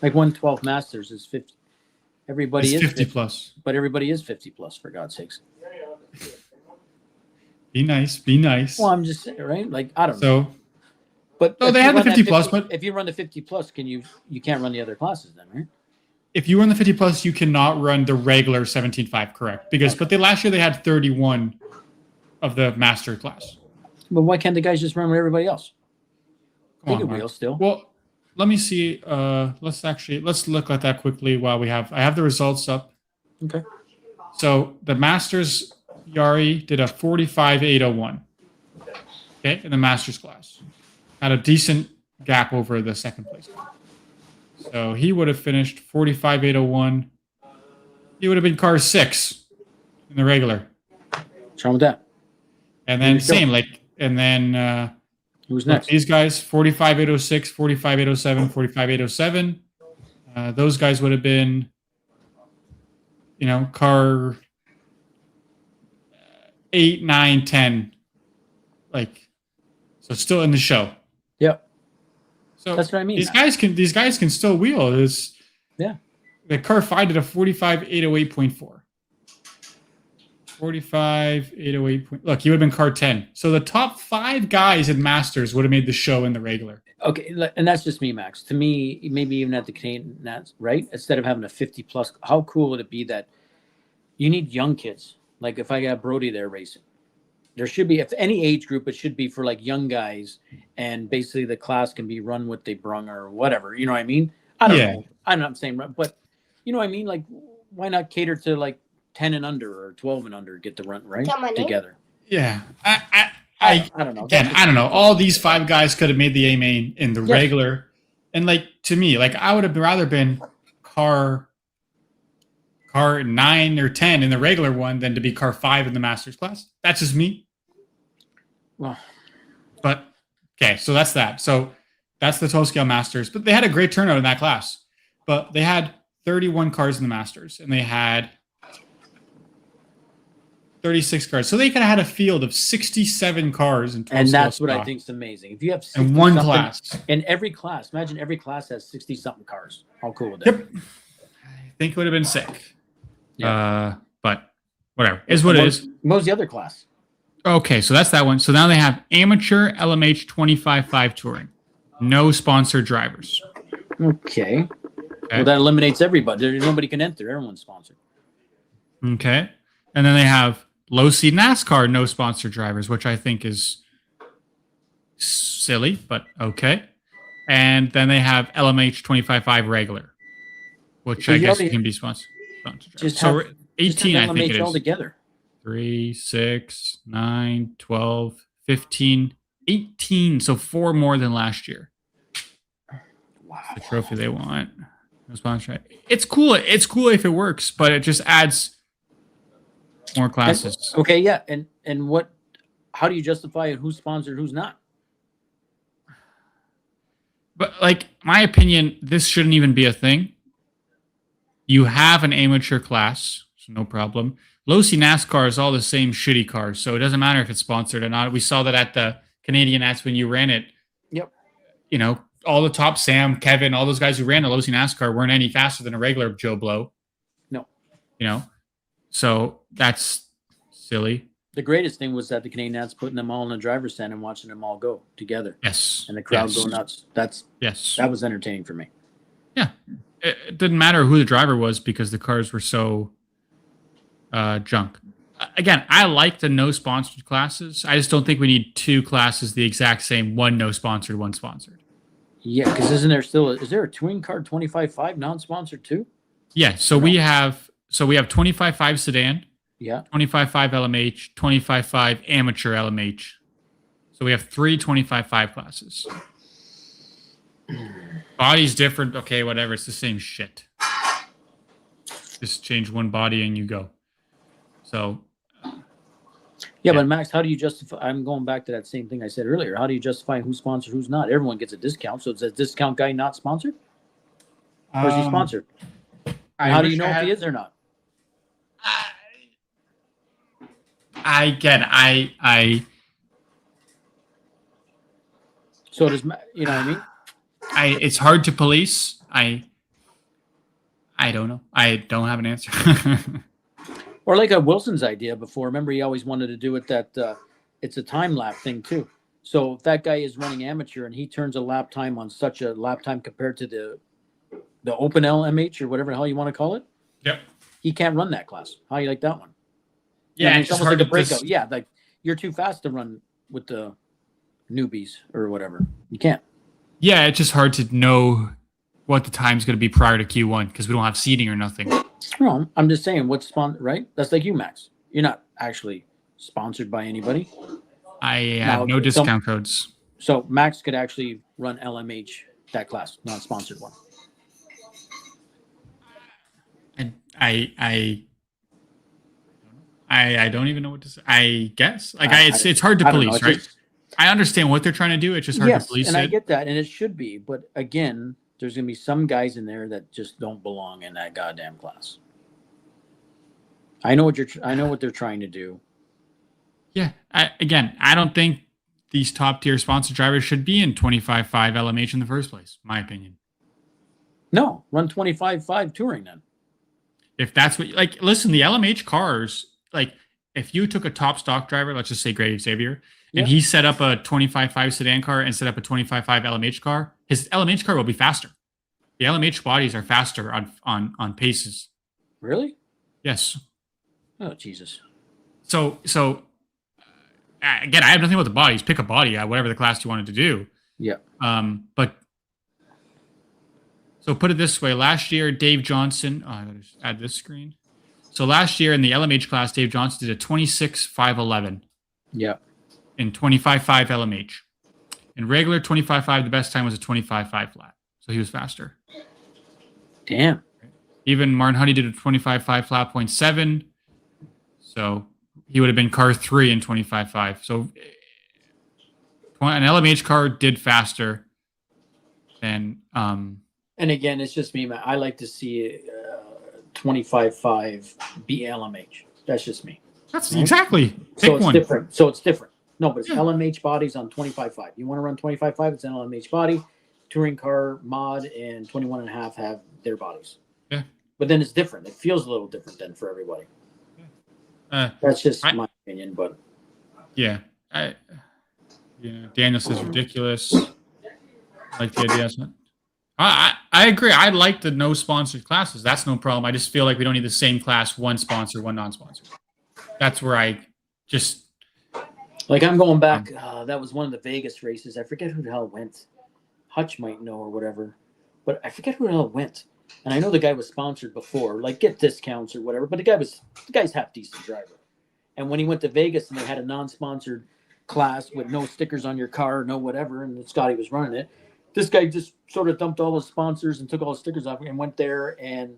B: 112 Masters is 50. Everybody
A: it's
B: is
A: 50 plus,
B: but everybody is 50 plus for God's sakes.
A: Be nice.
B: Well, I'm just right. I don't know. But
A: they had the 50 plus, but
B: if you run the 50 plus, you can't run the other classes then, right?
A: If you run the 50 plus, you cannot run the regular 17.5, correct? But last year they had 31 of the master class.
B: But why can't the guys just run with everybody else?
A: Come
B: They can
A: on,
B: wheel still.
A: Well, let me see. Let's look at that quickly while I have the results up.
B: Okay.
A: So the Masters Yari did a 45.801. Okay, in the Masters class. Had a decent gap over the second place. So he would have finished 45.801. He would have been car 6 in the regular.
B: What's wrong with that?
A: And then
B: who's next?
A: These guys, 45.806, 45.807, 45.807. Those guys would have been, car 8, 9, 10. So still in the show.
B: Yep.
A: So
B: that's what I mean.
A: These guys can still wheel. The car 5 did a 45.808.4. 45.808. Look, he would have been car 10. So the top 5 guys in Masters would have made the show in the regular.
B: Okay, and that's just me, Max. To me, maybe even at the Canadian Nats, right? Instead of having a 50 plus, how cool would it be that you need young kids? Like if I got Brody there racing, there should be, if any age group, it should be for young guys, and basically the class can be run with they brung or whatever. You know what I mean? I don't know. I'm not saying, but you know what I mean? Why not cater to 10 and under or 12 and under, get the run right together?
A: Yeah.
B: I don't know.
A: Again, I don't know. All these 5 guys could have made the A main in the regular. And to me, I would have rather been car 9 or 10 in the regular one than to be car 5 in the Masters class. That's just me.
B: Well,
A: but okay, so that's that. So that's the 12 scale Masters. But they had a great turnout in that class. But they had 31 cars in the Masters, and they had 36 cars. So they could have had a field of 67 cars in 12
B: and
A: scale
B: that's what I
A: stock
B: think is amazing. If you have
A: in one class,
B: in every class, imagine every class has 60 something cars. How cool would that be?
A: I think it would have been sick.
B: Yeah.
A: But whatever. Is what it is.
B: What was the other class?
A: Okay, so that's that one. So now they have amateur LMH 25.5 touring. No sponsored drivers.
B: Okay. Well, that eliminates everybody. Nobody can enter. Everyone's sponsored.
A: Okay. And then they have low C NASCAR, no sponsored drivers, which I think is silly, but okay. And then they have LMH 25.5 regular, which
B: So
A: I
B: you
A: guess
B: already
A: can be sponsored.
B: just
A: So
B: have
A: 18, I think
B: LMH
A: it is.
B: altogether.
A: 3, 6, 9, 12, 15, 18. So 4 more than last year.
B: Wow.
A: The trophy they want. No sponsor. It's cool. It's cool if it works, but it just adds more classes.
B: Okay, yeah. And what, how do you justify who's sponsored, who's not?
A: But like my opinion, this shouldn't even be a thing. You have an amateur class, so no problem. Low-C NASCAR is all the same shitty cars, so it doesn't matter if it's sponsored or not. We saw that at the Canadian Nats when you ran it.
B: Yep.
A: You know, all the top, Sam, Kevin, all those guys who ran a Low-C NASCAR weren't any faster than a regular Joe Blow.
B: No.
A: You know, so that's silly.
B: The greatest thing was that the Canadian Nats putting them all in the driver's stand and watching them all go together.
A: Yes.
B: And the crowd go nuts. That was entertaining for me.
A: Yeah. It didn't matter who the driver was because the cars were so junk. Again, I like the no sponsored classes. I just don't think we need 2 classes the exact same, one no sponsored, one sponsored.
B: Yeah, because is there a touring car 25.5 non-sponsored too?
A: Yeah, so we have 25.5 sedan,
B: Yeah.
A: 25.5 LMH, 25.5 amateur LMH. So we have 3 25.5 classes. Body's different. Okay, whatever. It's the same shit. Just change one body and you go. So.
B: Yeah, but Max, how do you justify? I'm going back to that same thing I said earlier. How do you justify who's sponsored, who's not? Everyone gets a discount. So is that discount guy not sponsored? Or is he sponsored? How do you know if he is or not? So does, you know what I mean?
A: It's hard to police. I don't know. I don't have an answer.
B: Or like a Wilson's idea before. Remember, he always wanted to do it that it's a time lap thing too. So if that guy is running amateur and he turns a lap time on such a lap time compared to the open LMH or whatever the hell you want to call it,
A: Yep.
B: he can't run that class. How do you like that one?
A: Yeah,
B: it's almost like a breakout. Yeah, like you're too fast to run with the newbies or whatever. You can't.
A: Yeah, it's just hard to know what the time's going to be prior to Q1 because we don't have seating or nothing.
B: No, I'm just saying what's sponsored, right? That's like you, Max. You're not actually sponsored by anybody.
A: I have no discount codes.
B: So Max could actually run LMH, that class, non-sponsored one.
A: I don't even know what to say. I guess it's hard to police, right? I understand what they're trying to do. It's just hard to police
B: and I get that, and it should be. But again, there's going to be some guys in there that just don't belong in that goddamn class. I know what they're trying to do.
A: Yeah. I don't think these top tier sponsored drivers should be in 25.5 LMH in the first place. My opinion.
B: No, run 25.5 touring then.
A: If that's what listen, the LMH cars, like if you took a top stock driver, let's just say Grady Xavier, and he set up a 25.5 sedan car and set up a 25.5 LMH car, his LMH car will be faster. The LMH bodies are faster on paces.
B: Really?
A: Yes.
B: Oh, Jesus.
A: So again, I have nothing about the bodies. Pick a body, whatever the class you wanted to do.
B: Yeah.
A: But so put it this way: last year, Dave Johnson. I gotta just add this screen. So last year in the LMH class, Dave Johnson did a 26.511.
B: Yeah.
A: In 25.5 LMH. In regular 25.5, the best time was a 25.5 flat. So he was faster.
B: Damn.
A: Even Martin Huddy did a 25.5 flat 0.7. So he would have been car 3 in 25.5. So an LMH car did faster than.
B: And again, it's just me, man. I like to see 25.5 be LMH. That's just me.
A: That's exactly.
B: So it's different. So it's different. No, but it's LMH bodies on 25.5. You want to run 25.5, it's an LMH body. Touring car, mod, and 21.5 have their bodies.
A: Yeah.
B: But then it's different. It feels a little different then for everybody. That's just my opinion, but.
A: Yeah. Daniel says ridiculous. I like the idea. I agree. I like the no sponsored classes. That's no problem. I just feel like we don't need the same class, one sponsored, one non-sponsored. That's where I just
B: like I'm going back. That was one of the Vegas races. I forget who the hell went. Hutch might know or whatever, but I forget who the hell went. And I know the guy was sponsored before, like get discounts or whatever. But the guy's half decent driver. And when he went to Vegas and they had a non-sponsored class with no stickers on your car, no whatever, and Scotty was running it, this guy just sort of dumped all the sponsors and took all the stickers off and went there, and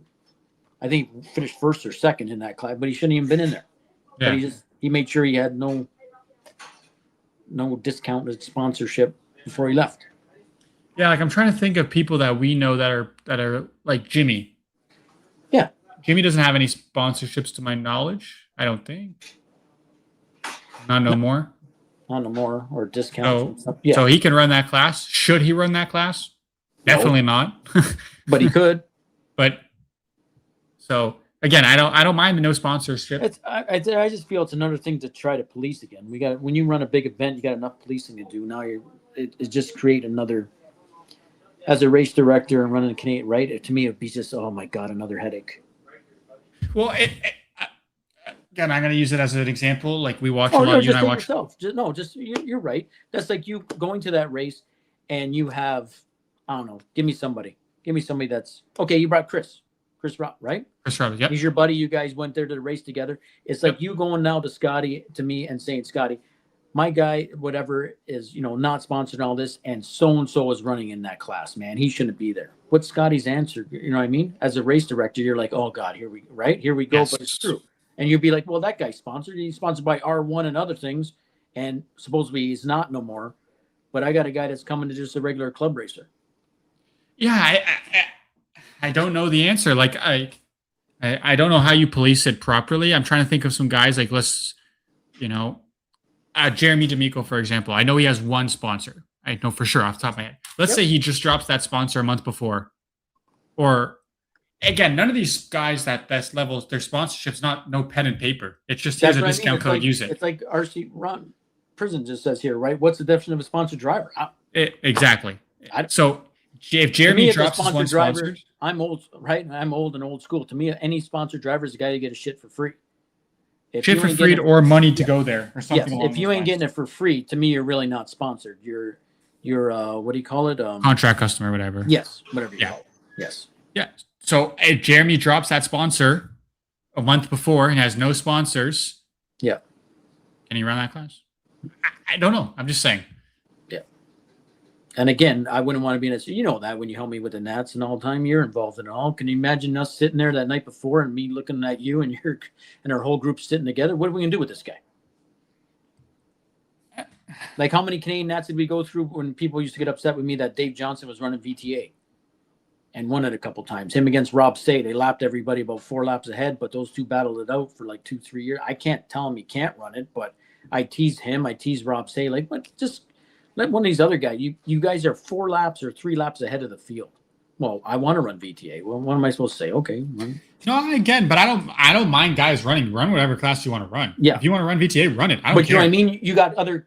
B: I think he finished first or second in that class, but he shouldn't even been in there.
A: Yeah.
B: But he made sure he had no discounted sponsorship before he left.
A: Yeah, like I'm trying to think of people that we know that are like Jimmy.
B: Yeah.
A: Jimmy doesn't have any sponsorships to my knowledge, I don't think. Not no more.
B: Not no more, or discounts.
A: So he can run that class. Should he run that class? Definitely not.
B: But he could.
A: But so again, I don't mind the no sponsorship.
B: I just feel it's another thing to try to police again. When you run a big event, you got enough policing to do. Now it just create another. As a race director and running a Canadian, right? To me, it'd be just, oh my God, another headache.
A: Well, again, I'm going to use it as an example. Like we watch a lot. You and I watch.
B: You're right. That's like you going to that race, and you have, I don't know. Give me somebody that's okay. You brought Chris Robb, right?
A: Chris Robb, yep.
B: He's your buddy. You guys went there to the race together. It's like you going now to me and saying, Scotty, my guy, whatever, is not sponsored and all this, and so is running in that class, man. He shouldn't be there. What's Scotty's answer? You know what I mean? As a race director, you're like, oh God, here we go,
A: Yes.
B: But it's true. And you'd be like, well, that guy's sponsored. He's sponsored by R1 and other things, and supposedly he's not no more. But I got a guy that's coming to just a regular club racer.
A: Yeah, I don't know the answer. Like I don't know how you police it properly. I'm trying to think of some guys like Jeremy D'Amico, for example. I know he has one sponsor. I know for sure off the top of my head. Let's say he just drops that sponsor a month before. Or, again, none of these guys that's levels, their sponsorship's no pen and paper. It's just here's a discount code, use it.
B: It's like RC Ron Prison just says here, right? What's the definition of a sponsored driver?
A: Exactly. So if Jeremy drops his one
B: driver,
A: sponsored.
B: I'm old, right? I'm old and old school. To me, any sponsored driver is a guy to get a shit for free.
A: Shit for free or money to go there or something.
B: Yes, if you ain't getting it for free, to me, you're really not sponsored. You're what do you call it?
A: Contract customer, whatever.
B: Yes, whatever you call it. Yes.
A: Yeah. So if Jeremy drops that sponsor a month before and has no sponsors,
B: can
A: he run that class? I don't know. I'm just saying.
B: Yeah. And again, I wouldn't want to be in a, that when you help me with the Nats and all the time, you're involved in it all. Can you imagine us sitting there that night before and me looking at you and our whole group sitting together? What are we going to do with this guy? Like how many Canadian Nats did we go through when people used to get upset with me that Dave Johnson was running VTA and won it a couple times? Him against Rob Say, they lapped everybody about 4 laps ahead, but those two battled it out for like 2-3 years. I can't tell him he can't run it, but I teased him. I teased Rob Say, like, but just let one of these other guys. You guys are 4 laps or 3 laps ahead of the field. Well, I want to run VTA. Well, what am I supposed to say? Okay.
A: No, again, but I don't mind guys running. Run whatever class you want to run.
B: Yeah.
A: If you want to run VTA, run it. I don't
B: but
A: care.
B: You know what I mean? You got other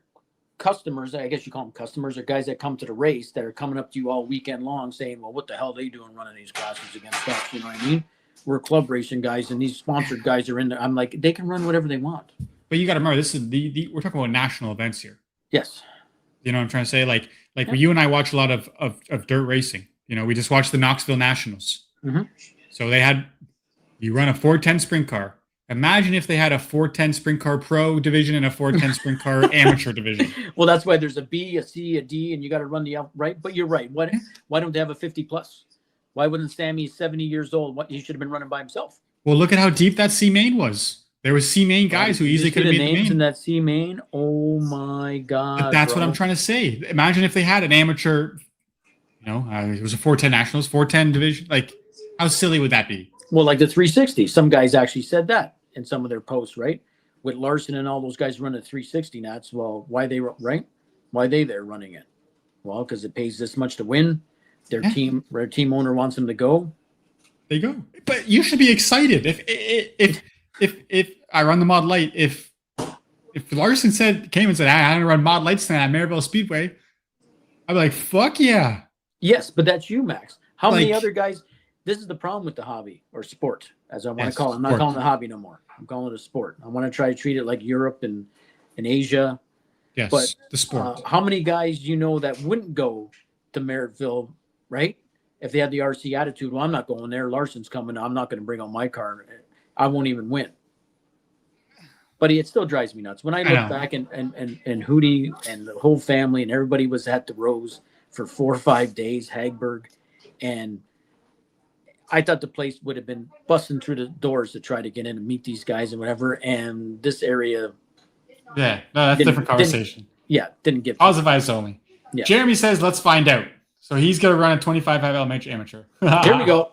B: customers, I guess you call them customers, or guys that come to the race that are coming up to you all weekend long saying, well, what the hell are they doing running these classes against us? You know what I mean? We're club racing guys, and these sponsored guys are in there. I'm like, they can run whatever they want.
A: But you got to remember, this is we're talking about national events here.
B: Yes.
A: You know what I'm trying to say? Like you and I watch a lot of dirt racing. We just watched the Knoxville Nationals.
B: Mm-hmm. So
A: you run a 410 sprint car. Imagine if they had a 410 sprint car pro division and a 410 sprint car amateur division.
B: Well, that's why there's a B, a C, a D, and you got to run the L, right? But you're right. Why don't they have a 50 plus? Why wouldn't Sammy, 70 years old, he should have been running by himself?
A: Well, look at how deep that C main was. There was C main guys who easily could have been the names
B: in that C main. Oh my God!
A: But that's what I'm trying to say. Imagine if they had an amateur. It was a 410 nationals, 410 division. Like, how silly would that be?
B: Well, like the 360. Some guys actually said that in some of their posts, right? With Larson and all those guys running 360 Nats. Well, why they there running it? Well, because it pays this much to win. Their team owner wants them to go.
A: They go. But you should be excited if I run the Mod Light. If Larson came and said, I'm going to run Mod Lights tonight at Maribel Speedway, I'd be like, fuck yeah.
B: Yes, but that's you, Max. How many other guys? This is the problem with the hobby or sport, as I want to call it. I'm not calling it a hobby no more. I'm calling it a sport. I want to try to treat it like Europe and Asia.
A: Yes,
B: but
A: the sport.
B: How many guys that wouldn't go to Merrittville, right? If they had the RC attitude, well, I'm not going there. Larson's coming. I'm not going to bring on my car. I won't even win. But it still drives me nuts when I look back and Hootie and the whole family and everybody was at the Rose for 4 or 5 days, Hagberg, and I thought the place would have been busting through the doors to try to get in and meet these guys and whatever. And this area,
A: no, that's a different conversation.
B: Didn't get
A: positive vibes only.
B: Yeah.
A: Jeremy says, "Let's find out." So he's gonna run a 25 elementary amateur.
B: Here we go,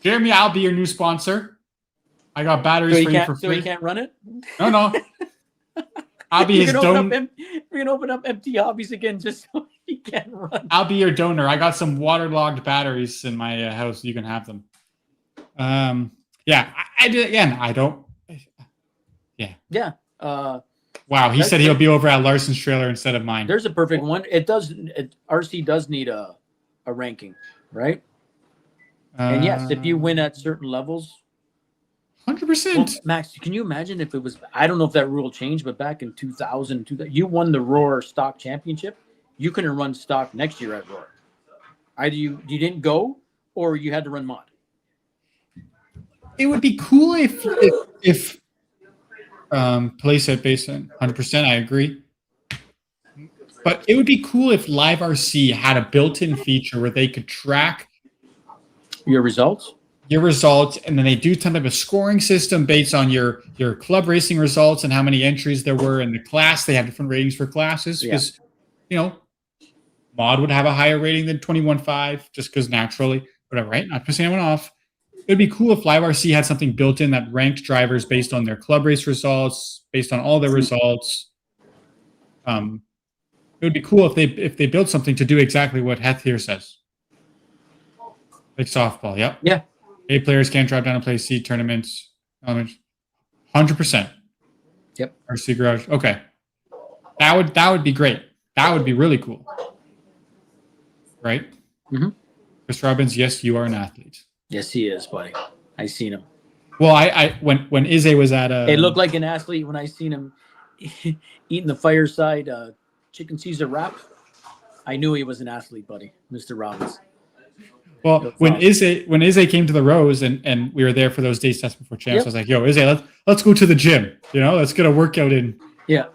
A: Jeremy. I'll be your new sponsor. I got batteries for you for free.
B: So he can't run it?
A: No. I'll be his donor.
B: We're going to open up empty hobbies again just so he can run.
A: I'll be your donor. I got some waterlogged batteries in my house. You can have them. I did again. I don't.
B: Yeah.
A: Wow. He said he'll be over at Larson's trailer instead of mine.
B: There's a perfect one. RC does need a ranking, right? And yes, if you win at certain levels.
A: 100%.
B: Well, Max, can you imagine if it was, I don't know if that rule changed, but back in 2000, you won the Roar Stock Championship. You couldn't run stock next year at Roar. Either you didn't go or you had to run mod.
A: It would be cool if place it based on 100%. I agree. But it would be cool if Live RC had a built-in feature where they could track
B: your results,
A: and then they do some type of scoring system based on your club racing results and how many entries there were in the class. They have different ratings for classes because, mod would have a higher rating than 21.5 just because naturally, whatever, right? Not pissing anyone off. It'd be cool if Live RC had something built in that ranked drivers based on their club race results, based on all their results. It would be cool if they built something to do exactly what Heth here says. Like softball, yep.
B: Yeah.
A: A players can't drop down and play C tournaments. 100%.
B: Yep.
A: RC Garage. Okay. That would be great. That would be really cool. Right?
B: Mm-hmm.
A: Chris Robbins, yes, you are an athlete.
B: Yes, he is, buddy. I seen him.
A: Well, when Izzy was at
B: it looked like an athlete when I seen him eating the fireside chicken Caesar wrap. I knew he was an athlete, buddy, Mr. Robbins.
A: Well, when Izzy came to the Rose and we were there for those days test before champs, I was like, "Yo, Izzy, let's go to the gym. Let's get a workout in."
B: Yeah.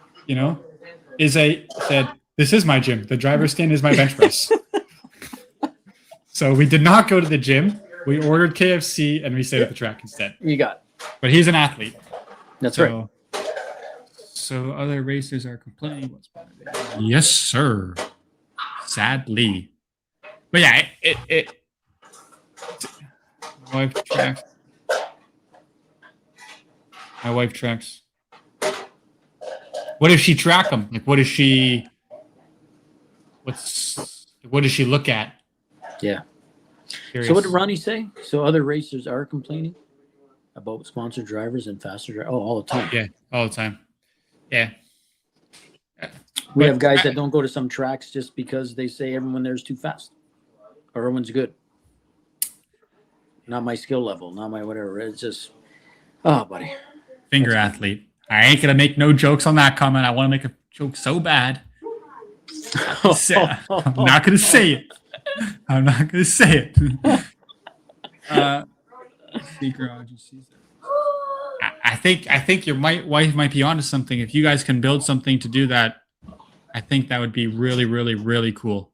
A: Izzy said, "This is my gym. The driver's stand is my bench press." So we did not go to the gym. We ordered KFC and we stayed at the track instead.
B: You got it.
A: But he's an athlete.
B: That's right.
A: So other racers are complaining. Yes, sir. Sadly. But yeah, my wife tracks. What if she track them? Like, what does she look at?
B: Yeah.
A: Curious.
B: So what did Ronnie say? So other racers are complaining about sponsored drivers and faster drivers? Oh, all the time.
A: Yeah, all the time. Yeah.
B: We have guys that don't go to some tracks just because they say everyone there's too fast or everyone's good. Not my skill level, not my whatever. It's just, buddy.
A: Finger athlete. I ain't going to make no jokes on that comment. I want to make a joke so bad. I'm not going to say it. I'm not going to say it. I think your wife might be onto something. If you guys can build something to do that, I think that would be really, really, really cool.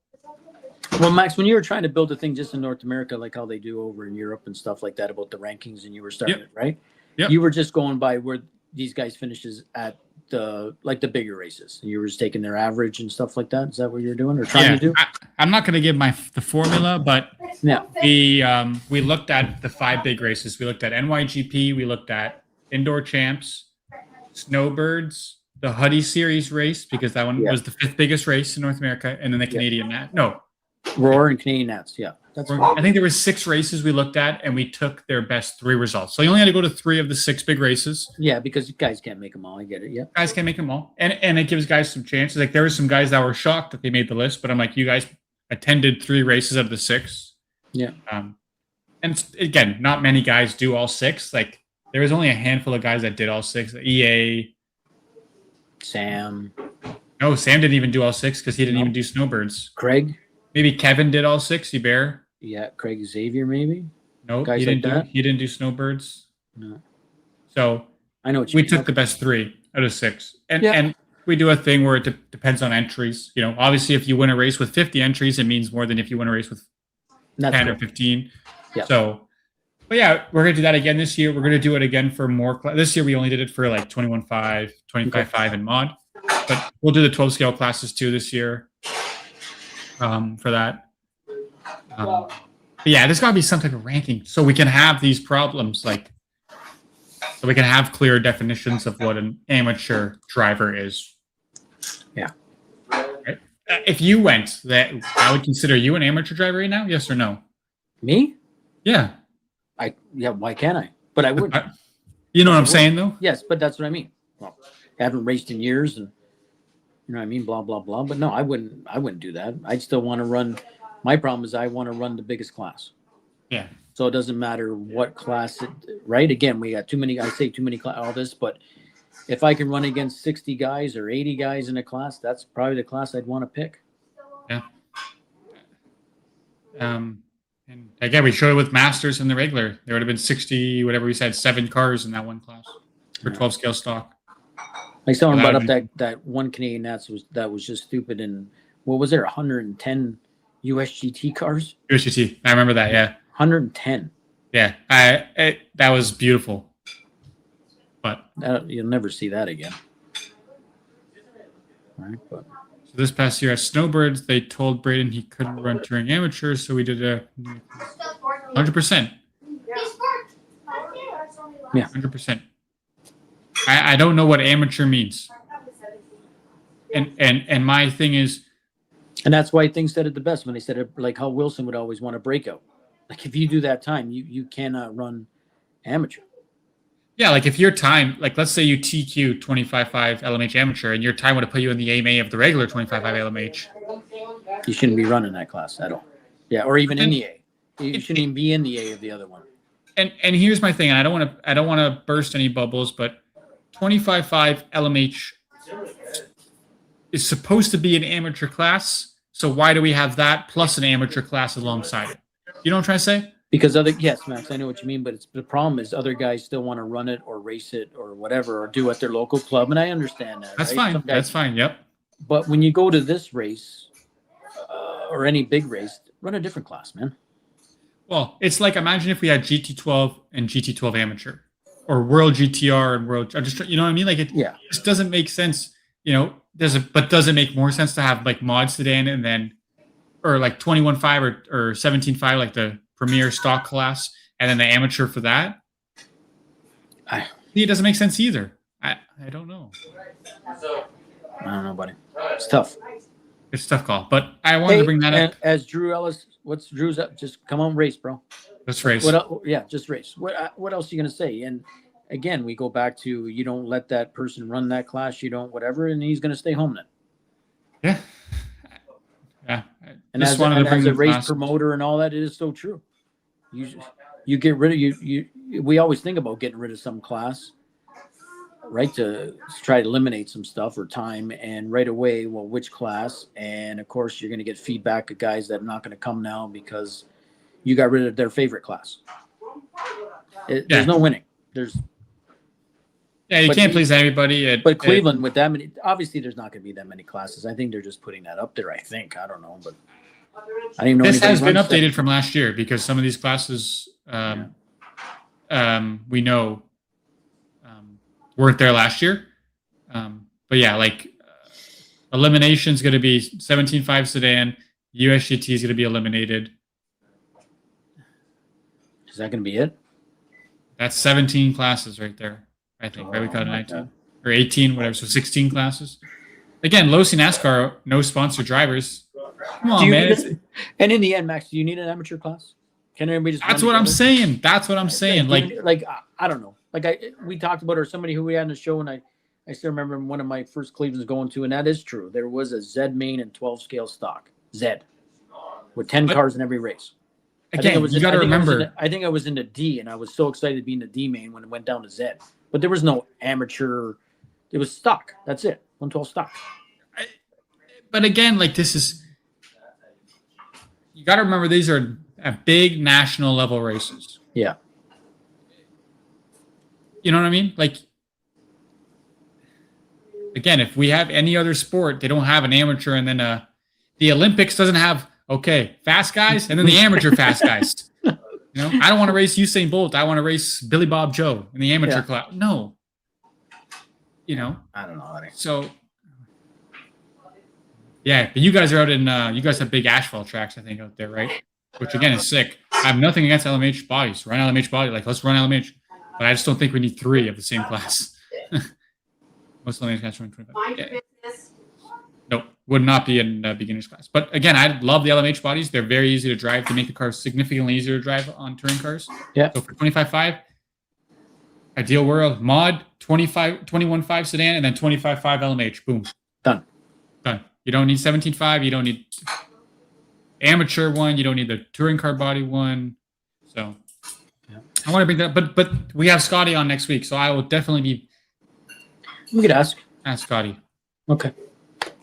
B: Well, Max, when you were trying to build a thing just in North America, like how they do over in Europe and stuff like that about the rankings, and you were starting it, right?
A: Yeah.
B: You were just going by where these guys finishes at the bigger races. You were just taking their average and stuff like that. Is that what you're doing or trying to do?
A: I'm not going to give the formula, but we looked at the 5 big races. We looked at NYGP. We looked at Indoor Champs, Snowbirds, the Huddy Series race, because that one was the 5th biggest race in North America, and then the Canadian Nat. No.
B: Roar and Canadian Nats, That's
A: I think there were 6 races we looked at, and we took their best 3 results. So you only had to go to 3 of the 6 big races.
B: Yeah, because guys can't make them all. I get it. Yeah,
A: guys can't make them all, and it gives guys some chances. Like there were some guys that were shocked that they made the list, but I'm like, you guys attended 3 races out of the 6.
B: Yeah.
A: And again, not many guys do all 6. Like there was only a handful of guys that did all 6. EA,
B: Sam.
A: No, Sam didn't even do all 6 because he didn't even do Snowbirds.
B: Craig.
A: maybe Kevin did all 6. Bear.
B: Yeah, Craig Xavier maybe.
A: Nope,
B: Guys
A: he
B: like
A: didn't
B: that?
A: do. He didn't do snowbirds.
B: No,
A: So
B: I know what you
A: we
B: mean.
A: took the best 3 out of 6, and
B: Yeah.
A: and we do a thing where it depends on entries. You know, obviously, if you win a race with 50 entries, it means more than if you win a race with
B: That's
A: 10 or
B: cool.
A: 15.
B: Yeah.
A: So, but yeah, we're gonna do that again this year. We're gonna do it again for more. This year we only did it for like 21.5, 25.5, and mod. But we'll do the 12 scale classes too this year. For that. But yeah, there's got to be some type of ranking so we can have these problems, like, so we can have clear definitions of what an amateur driver is.
B: Yeah.
A: Right? If you went, that I would consider you an amateur driver right now. Yes or no?
B: Me?
A: Yeah.
B: Yeah. Why can't I? But I would.
A: You know what I'm saying, though?
B: Yes, but that's what I mean. Well, I haven't raced in years, and you know what I mean. Blah blah blah. But no, I wouldn't do that. I'd still want to run. My problem is I want to run the biggest class.
A: Yeah.
B: So it doesn't matter what class right? Again, we got too many. I say too many all this, but if I can run against 60 guys or 80 guys in a class, that's probably the class I'd want to pick.
A: Yeah. And again, we showed it with Masters and the regular. There would have been 60, whatever we said, 7 cars in that one class for 12 scale stock.
B: Like someone
A: Well,
B: brought
A: that
B: up that one Canadian that was just stupid. And what was there? 110 USGT cars.
A: USGT. I remember that. Yeah.
B: 110.
A: Yeah. That was beautiful. But
B: You'll never see that again. Right. But
A: so this past year at Snowbirds, they told Braden he couldn't run touring amateurs, so we did a 100%.
B: Yeah.
A: 100%. I don't know what amateur means. And my thing is,
B: and that's why things said it the best when they said it, like how Wilson would always want a breakout. Like if you do that time, you cannot run amateur.
A: yeah, like if your time, like let's say you TQ 25.5 LMH amateur, and your time would have put you in the AMA of the regular 25.5 LMH.
B: You shouldn't be running that class at all. Yeah, or even in the A. You shouldn't even be in the A of the other one.
A: And here's my thing, and I don't want to burst any bubbles, but 25.5 LMH is supposed to be an amateur class. So why do we have that plus an amateur class alongside it? You know what I'm trying to say?
B: Because yes, Max, I know what you mean, but the problem is other guys still want to run it or race it or whatever or do at their local club, and I understand that.
A: That's
B: right?
A: fine. That's fine. Yep.
B: But when you go to this race or any big race, run a different class, man.
A: Well, it's like imagine if we had GT12 and GT12 amateur, or World GTR and World. You know what I mean? Like it just doesn't make sense. You know, does it make more sense to have like mod sedan and then, or like 21.5 or 17.5, like the premier stock class, and then the amateur for that? It doesn't make sense either. I don't know.
B: I don't know, buddy. It's tough.
A: It's a tough call, but I wanted to bring that up.
B: As Drew Ellis, what's Drew's up? Just come on, race, bro.
A: Let's race.
B: Just race. What else are you gonna say? And again, we go back to you don't let that person run that class. You don't whatever, and he's gonna stay home then.
A: Yeah. Yeah.
B: And as a race promoter and all that, it is so true. You get rid of you. We always think about getting rid of some class, right? To try to eliminate some stuff or time, and right away, well, which class? And of course, you're going to get feedback of guys that are not going to come now because you got rid of their favorite class. There's no winning.
A: You can't please everybody.
B: But Cleveland with that many, obviously, there's not going to be that many classes. I think they're just putting that up there. I think I don't know, but I didn't know
A: this has been updated from last year because some of these classes, we know, weren't there last year. But yeah, like elimination is going to be 17.5 sedan. USGT is going to be eliminated.
B: Is that going to be it?
A: That's 17 classes right there. I think, right? We got 19 or 18, whatever. So 16 classes. Again, Losi NASCAR, no sponsored drivers. Come on, man.
B: And in the end, Max, do you need an amateur class? Can everybody just?
A: That's what I'm saying. That's what I'm saying.
B: Like I don't know. We talked about, or somebody who we had on the show, and I still remember one of my first Cleveland's going to, and that is true. There was a Z main and 12 scale stock Z with 10 cars in every race.
A: Again, you got to remember.
B: I think I was in the D, and I was so excited to be in the D main when it went down to Z. But there was no amateur. It was stock. That's it. 112 stock.
A: But again, like this is you got to remember these are big national level races.
B: Yeah.
A: You know what I mean? Like, again, if we have any other sport, they don't have an amateur, and then the Olympics doesn't have fast guys, and then the amateur fast guys. You know, I don't want to race Usain Bolt. I want to race Billy Bob Joe in the amateur class. No. You know,
B: I don't know. Honey.
A: So, yeah, but you guys are out in. You guys have big asphalt tracks, I think, out there, right? Which again is sick. I have nothing against LMH bodies. Run LMH body, like let's run LMH. But I just don't think we need 3 of the same class. Most LMH guys run 25. Yeah. Nope, would not be in beginner's class. But again, I love the LMH bodies. They're very easy to drive. They make the cars significantly easier to drive on touring cars.
B: Yeah.
A: So for 25.5, ideal world, mod, 21.5 sedan, and then 25.5 LMH. Boom.
B: Done.
A: You don't need 17.5. You don't need amateur one. You don't need the touring car body one. So I want to bring that up. But we have Scotty on next week, so I will definitely be.
B: We could ask
A: Scotty.
B: Okay.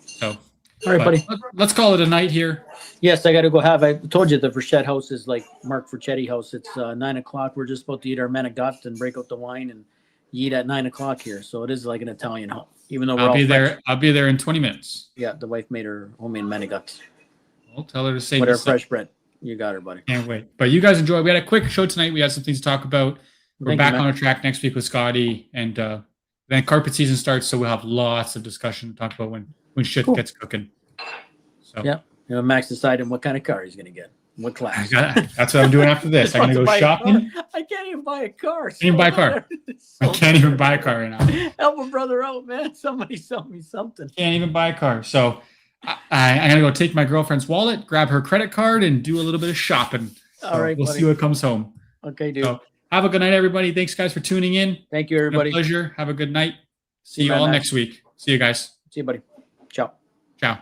A: So,
B: all right, buddy.
A: Let's call it a night here.
B: Yes, I got to go have. I told you the Frechette house is like Mark Frechette house. It's 9:00. We're just about to eat our manigot and break out the wine and eat at 9:00 here. So it is like an Italian home, even though
A: I'll be there in 20 minutes.
B: Yeah, the wife made her homemade manigot.
A: I'll tell her to say
B: with her fresh bread. You got her, buddy.
A: Can't wait. But you guys enjoy. We had a quick show tonight. We had some things to talk about. We're back on our track next week with Scotty, and then carpet season starts, so we'll have lots of discussion to talk about when shit gets cooking. So
B: yeah, Max deciding what kind of car he's gonna get, what class.
A: That's what I'm doing after this. I'm gonna go shopping.
B: I can't even buy a car.
A: Can't even buy a car. I can't even buy a car right now.
B: Help a brother out, man. Somebody sell me something.
A: Can't even buy a car. So I'm gonna go take my girlfriend's wallet, grab her credit card, and do a little bit of shopping.
B: All right,
A: we'll
B: buddy.
A: see what comes home.
B: Okay, dude.
A: So, have a good night, everybody. Thanks, guys, for tuning in.
B: Thank you, everybody.
A: Pleasure. Have a good night. See you all next week. See you guys.
B: See you, buddy. Ciao.
A: Ciao.